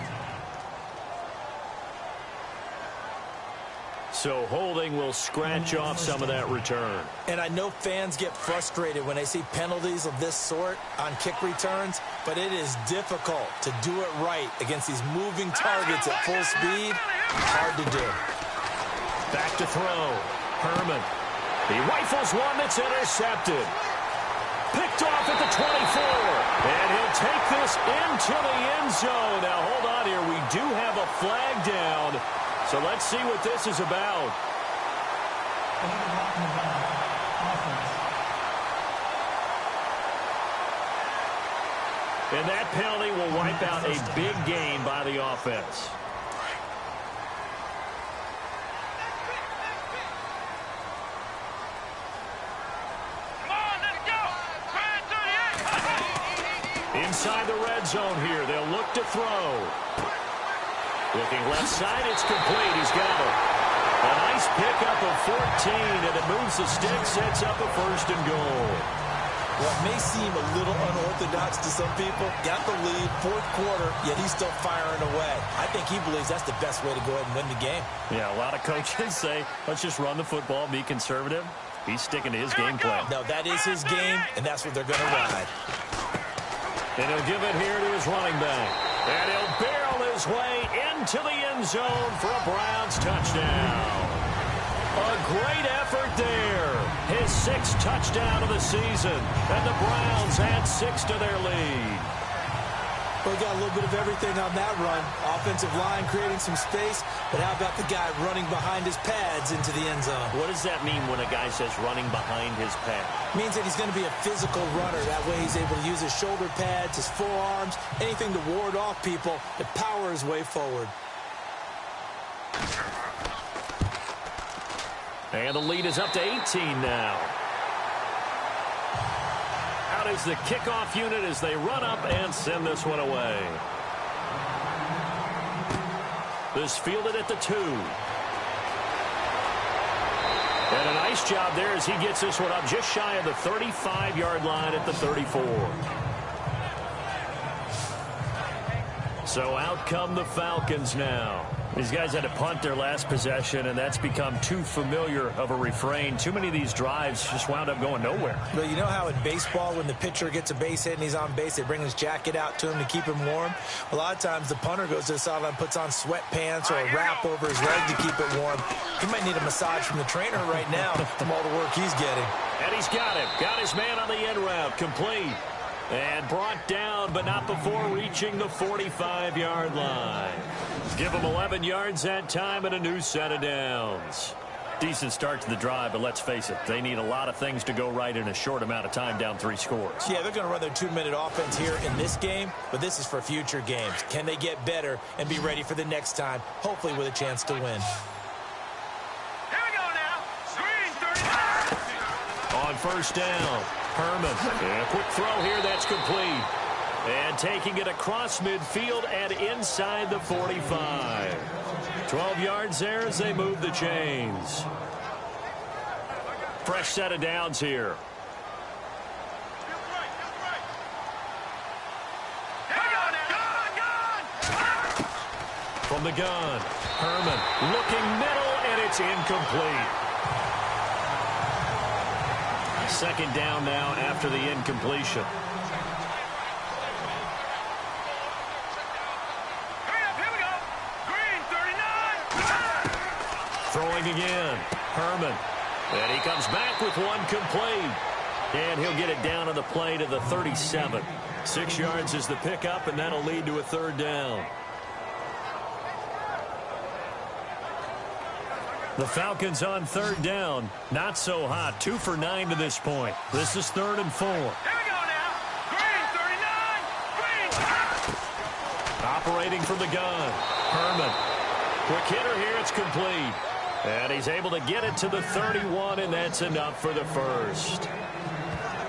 So holding will scratch off some of that return. And I know fans get frustrated when they see penalties of this sort on kick returns, but it is difficult to do it right against these moving targets at full speed. Hard to do. Back to throw. Herman. He rifles one that's intercepted. Picked off at the 24. And he'll take this into the end zone. Now, hold on here. We do have a flag down. So let's see what this is about. And that penalty will wipe out a big gain by the offense. Inside the red zone here. They'll look to throw. Looking left side, it's complete. He's got it. A nice pickup of 14, and it moves the stick, sets up a first and goal. What may seem a little unorthodox to some people, got the lead, fourth quarter, yet he's still firing away. I think he believes that's the best way to go ahead and win the game. Yeah, a lot of coaches say, let's just run the football, be conservative. He's sticking to his game plan. No, that is his game, and that's what they're going to ride. And he'll give it here to his running back. And he'll barrel his way into the end zone for a Browns touchdown. A great effort there. His sixth touchdown of the season. And the Browns add 6 to their lead. Well, we got a little bit of everything on that run. Offensive line creating some space, but how about the guy running behind his pads into the end zone? What does that mean when a guy says running behind his pad? It means that he's going to be a physical runner. That way he's able to use his shoulder pads, his forearms, anything to ward off people to power his way forward. And the lead is up to 18 now. Out is the kickoff unit as they run up and send this one away. This fielded at the 2. And a nice job there as he gets this one up just shy of the 35-yard line at the 34. So out come the Falcons now. These guys had to punt their last possession, and that's become too familiar of a refrain. Too many of these drives just wound up going nowhere. Well, you know how in baseball, when the pitcher gets a base hit and he's on base, they bring his jacket out to him to keep him warm? A lot of times the punter goes to the sideline, puts on sweatpants or a wrap over his leg to keep it warm. He might need a massage from the trainer right now from all the work he's getting. And he's got him. Got his man on the end route. Complete. And brought down, but not before reaching the 45-yard line. Give him 11 yards that time and a new set of downs. Decent start to the drive, but let's face it, they need a lot of things to go right in a short amount of time, down 3 scores. Yeah, they're going to run their 2-minute offense here in this game, but this is for future games. Can they get better and be ready for the next time, hopefully with a chance to win? Here we go now. Screen 35. On first down, Herman. And a quick throw here, that's complete. And taking it across midfield and inside the 45. 12 yards there as they move the chains. Fresh set of downs here. From the gun, Herman looking middle, and it's incomplete. Second down now after the incompletion. Throwing again, Herman. And he comes back with one complete. And he'll get it down on the play to the 37. 6 yards is the pickup, and that'll lead to a third down. The Falcons on third down. Not so hot. 2 for 9 to this point. This is 3rd and 4. Here we go now. Green 39. Green. Operating from the gun. Herman. Quick hitter here. It's complete. And he's able to get it to the 31, and that's enough for the first.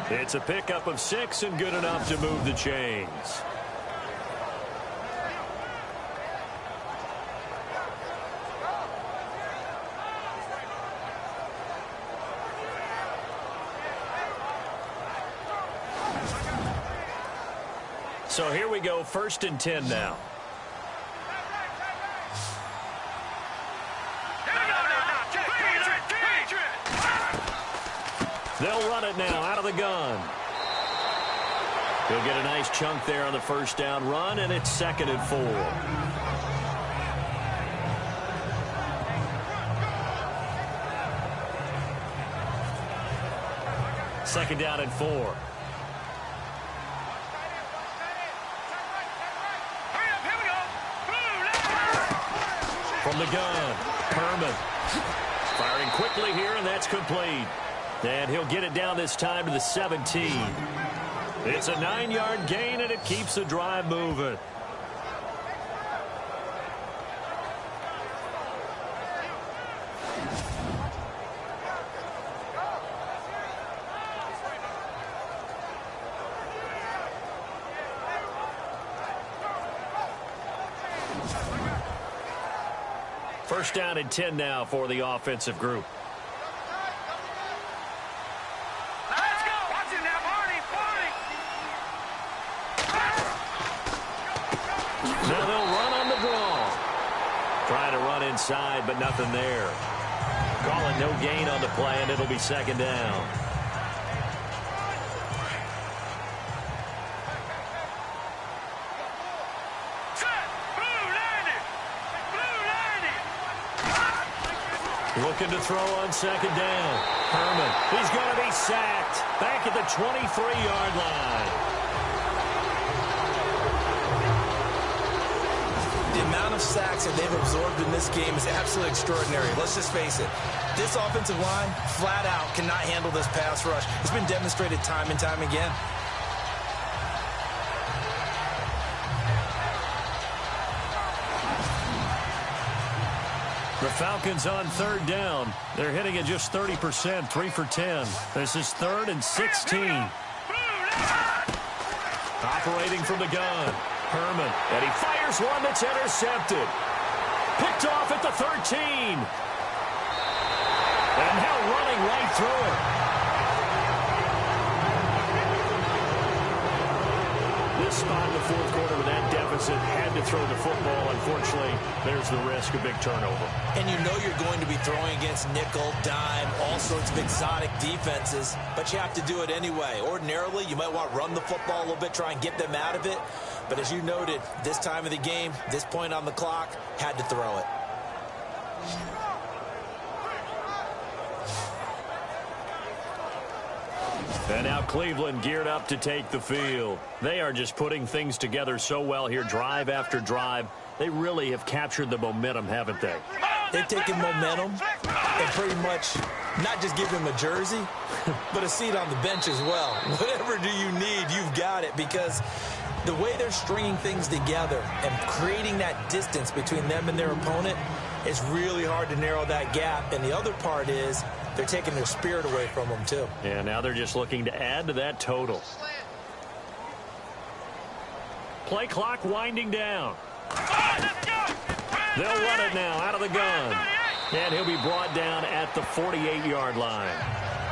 It's a pickup of 6 and good enough to move the chains. So here we go, 1st and 10 now. Here we go now. it now out of the gun. He'll get a nice chunk there on the first down run, and it's 2nd and 4. Second down and 4. From the gun, Herman. Firing quickly here, and that's complete. And he'll get it down this time to the 17. It's a 9-yard gain, and it keeps the drive moving. First down and 10 now for the offensive group. Let's go. Watch it now, Barney. Now they'll run on the draw. Trying to run inside, but nothing there. Calling no gain on the play, and it'll be 2nd down. Looking to throw on 2nd down. Herman, he's going to be sacked. Back at the 23-yard line. The amount of sacks that they've absorbed in this game is absolutely extraordinary. Let's just face it. This offensive line, flat out, cannot handle this pass rush. It's been demonstrated time and time again. The Falcons on 3rd down. They're hitting at just 30%, 3 for 10. This is 3rd and 16. Operating from the gun. Herman, and he fires one that's intercepted. Picked off at the 13. And now running right through it. This spot in the 4th quarter with that deficit, had to throw the football. Unfortunately, there's the risk of big turnover. And you know you're going to be throwing against nickel, dime, all sorts of exotic defenses, but you have to do it anyway. Ordinarily, you might want to run the football a little bit, try and get them out of it. But as you noted, this time of the game, this point on the clock, had to throw it. And now Cleveland geared up to take the field. They are just putting things together so well here, drive after drive. They really have captured the momentum, haven't they? They've taken momentum and pretty much not just give him a jersey, but a seat on the bench as well. Whatever do you need, you've got it, because the way they're stringing things together and creating that distance between them and their opponent, it's really hard to narrow that gap. And the other part is they're taking their spirit away from them, too. And now they're just looking to add to that total. Play clock winding down. They'll run it now out of the gun. And he'll be brought down at the 48-yard line.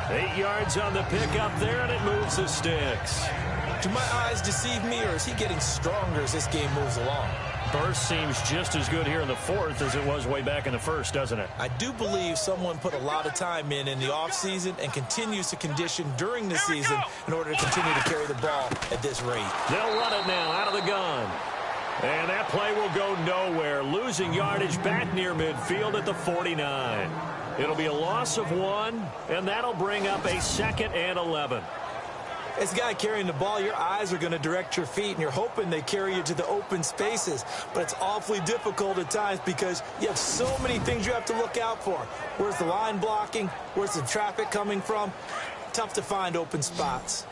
8 yards on the pickup there, and it moves the sticks. Do my eyes deceive me, or is he getting stronger as this game moves along? Burst seems just as good here in the 4th as it was way back in the 1st, doesn't it? I do believe someone put a lot of time in the offseason and continues to condition during the season in order to continue to carry the ball at this rate. They'll run it now out of the gun. And that play will go nowhere, losing yardage back near midfield at the 49. It'll be a loss of 1, and that'll bring up a 2nd and 11. As a guy carrying the ball, your eyes are going to direct your feet, and you're hoping they carry you to the open spaces. But it's awfully difficult at times because you have so many things you have to look out for. Where's the line blocking? Where's the traffic coming from? Tough to find open spots.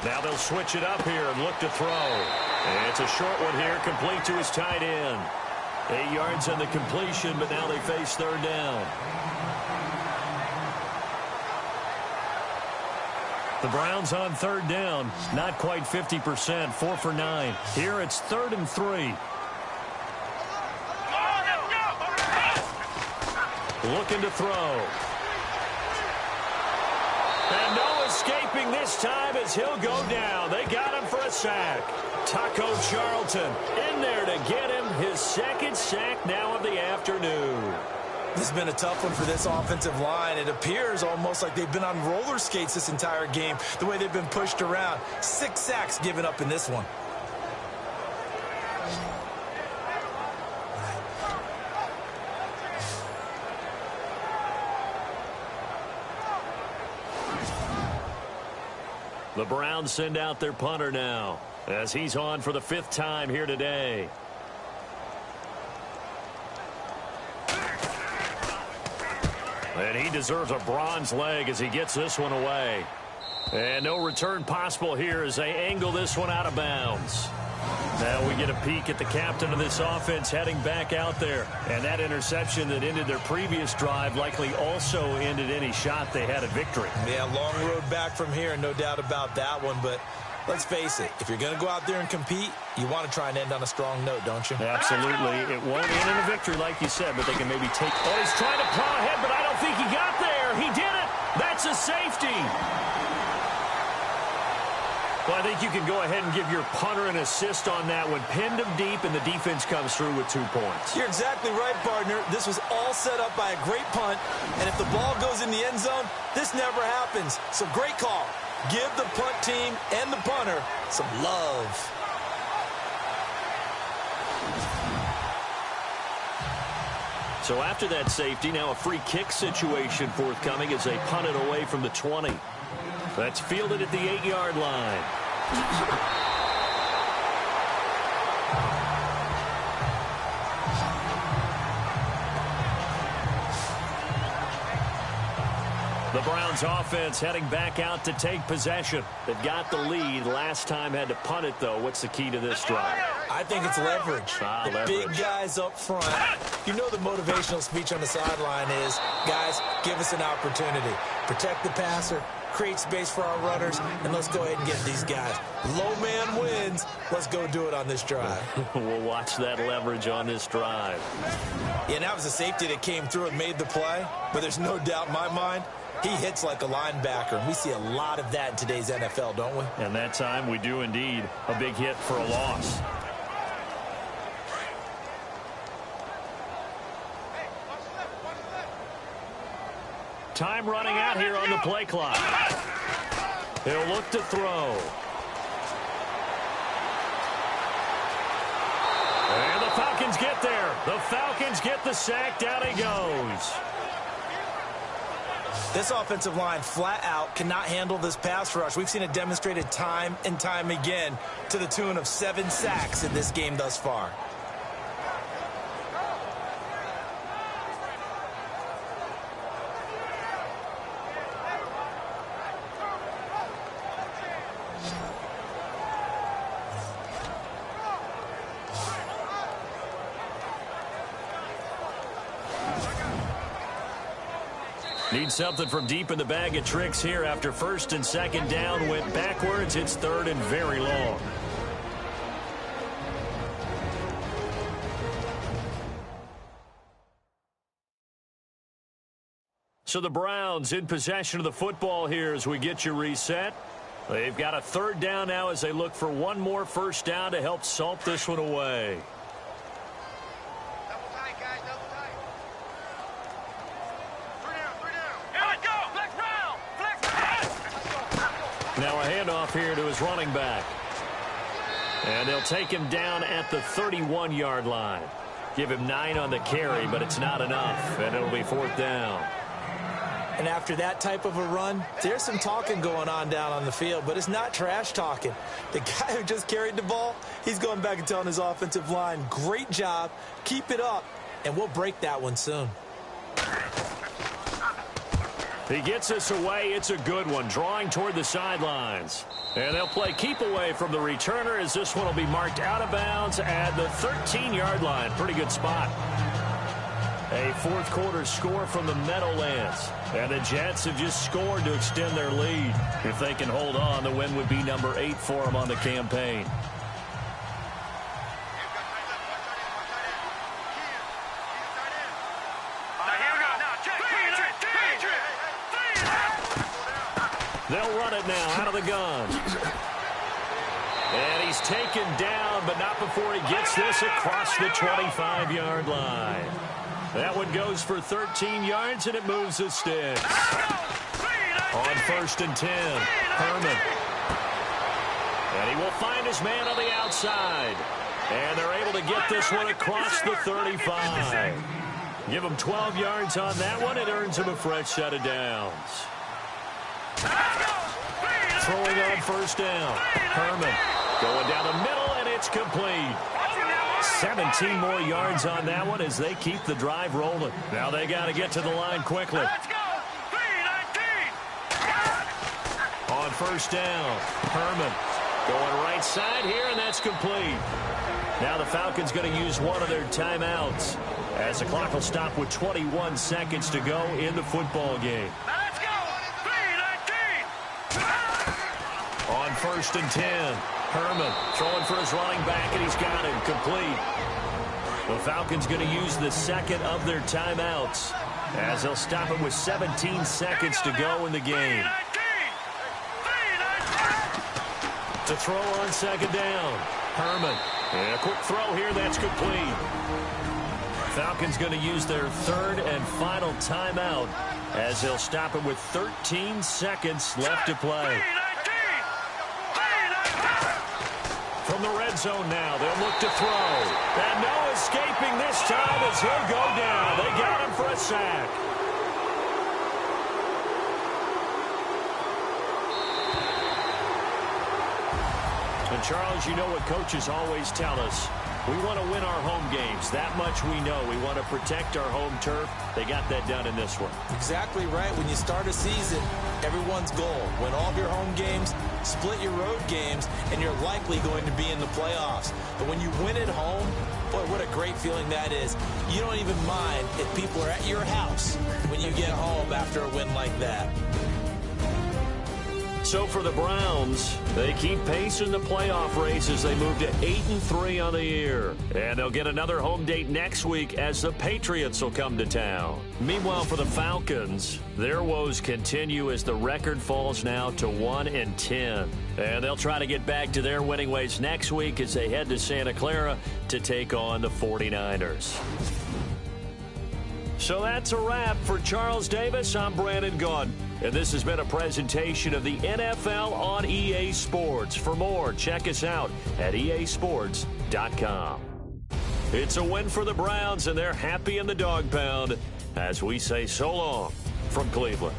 Now they'll switch it up here and look to throw. And it's a short one here, complete to his tight end. 8 yards on the completion, but now they face 3rd down. The Browns on 3rd down, not quite 50%, 4 for 9. Here it's 3rd and 3. Looking to throw. And no escaping this this time as he'll go down. They got him for a sack. Taco Charlton in there to get him his second sack now of the afternoon. This has been a tough one for this offensive line. It appears almost like they've been on roller skates this entire game, the way they've been pushed around. 6 sacks given up in this one. The Browns send out their punter now as he's on for the 5th time here today. And he deserves a bronze leg as he gets this one away. And no return possible here as they angle this one out of bounds. Now we get a peek at the captain of this offense heading back out there. And that interception that ended their previous drive likely also ended any shot they had at victory. Yeah, long road back from here, no doubt about that one. But let's face it, if you're going to go out there and compete, you want to try and end on a strong note, don't you? Absolutely. It won't end in a victory like you said, but they can maybe take... Oh, he's trying to plow ahead, but I don't think he got there. He did it. That's a safety. Well, I think you can go ahead and give your punter an assist on that one. Pinned him deep, and the defense comes through with 2 points. You're exactly right, partner. This was all set up by a great punt, and if the ball goes in the end zone, this never happens. So great call. Give the punt team and the punter some love. So after that safety, now a free kick situation forthcoming as they punt it away from the 20. That's fielded at the 8-yard line. The Browns offense heading back out to take possession. They've got the lead. Last time had to punt it, though. What's the key to this drive? I think it's leverage. Leverage. Big guys up front. You know the motivational speech on the sideline is, guys, give us an opportunity. Protect the passer, create space for our runners, and let's go ahead and get these guys. Low man wins. Let's go do it on this drive. We'll watch that leverage on this drive. Yeah, and that was a safety that came through and made the play, but there's no doubt in my mind, he hits like a linebacker, and we see a lot of that in today's NFL, don't we? And that time we do indeed. A big hit for a loss. Time running out here on the play clock. He'll look to throw. And the Falcons get there. The Falcons get the sack. Down he goes. This offensive line flat out cannot handle this pass rush. We've seen it demonstrated time and time again to the tune of 7 sacks in this game thus far. Need something from deep in the bag of tricks here after 1st and 2nd down. Went backwards. It's 3rd and very long. So the Browns in possession of the football here as we get you reset. They've got a 3rd down now as they look for one more 1st down to help salt this one away. Now a handoff here to his running back. And they'll take him down at the 31-yard line. Give him 9 on the carry, but it's not enough, and it'll be 4th down. And after that type of a run, there's some talking going on down on the field, but it's not trash talking. The guy who just carried the ball, he's going back and telling his offensive line, great job, keep it up, and we'll break that one soon. He gets us away. It's a good one, drawing toward the sidelines. And they'll play keep away from the returner as this one will be marked out of bounds at the 13-yard line. Pretty good spot. A 4th quarter score from the Meadowlands. And the Jets have just scored to extend their lead. If they can hold on, the win would be number 8 for them on the campaign. They'll run it it now out of the gun. And he's taken down, but not before he gets this across the 25-yard line. That one goes for 13 yards, and it moves the sticks. On 1st and 10, Herman. And he will find his man on the outside. And they're able to get this one across the 35. Give him 12 yards on that one. It earns him a fresh set of downs. Throwing on 1st down, Herman. Going down the middle, and it's complete. 17 more yards on that one as they keep the drive rolling. Now they got to get to the line quickly. On 1st down, Herman going right side here, and that's complete. Now the Falcons going to use one of their timeouts as the clock will stop with 21 seconds to go in the football game. On 1st and 10, Herman throwing for his running back, and he's got him complete. The Falcons going to use the second of their timeouts as they'll stop it with 17 seconds to go in the game. To throw on 2nd down, Herman. And a quick throw here, that's complete. Falcons going to use their 3rd and final timeout as they'll stop it with 13 seconds left to play. From the red zone now, they'll look to throw. And no escaping this time as he'll go down. They got him for a sack. And Charles, you know what coaches always tell us. We want to win our home games. That much we know. We want to protect our home turf. They got that done in this one. Exactly right. When you start a season, everyone's goal, win all of your home games, split your road games, and you're likely going to be in the playoffs. But when you win at home, boy, what a great feeling that is. You don't even mind if people are at your house when you get home after a win like that. So for the Browns, they keep pace in the playoff race as they move to 8-3 on the year. And they'll get another home date next week as the Patriots will come to town. Meanwhile, for the Falcons, their woes continue as the record falls now to 1-10. And they'll try to get back to their winning ways next week as they head to Santa Clara to take on the 49ers. So that's a wrap. For Charles Davis, I'm Brandon Gaudin. And this has been a presentation of the NFL on EA Sports. For more, check us out at easports.com. It's a win for the Browns, and they're happy in the dog pound as we say so long from Cleveland.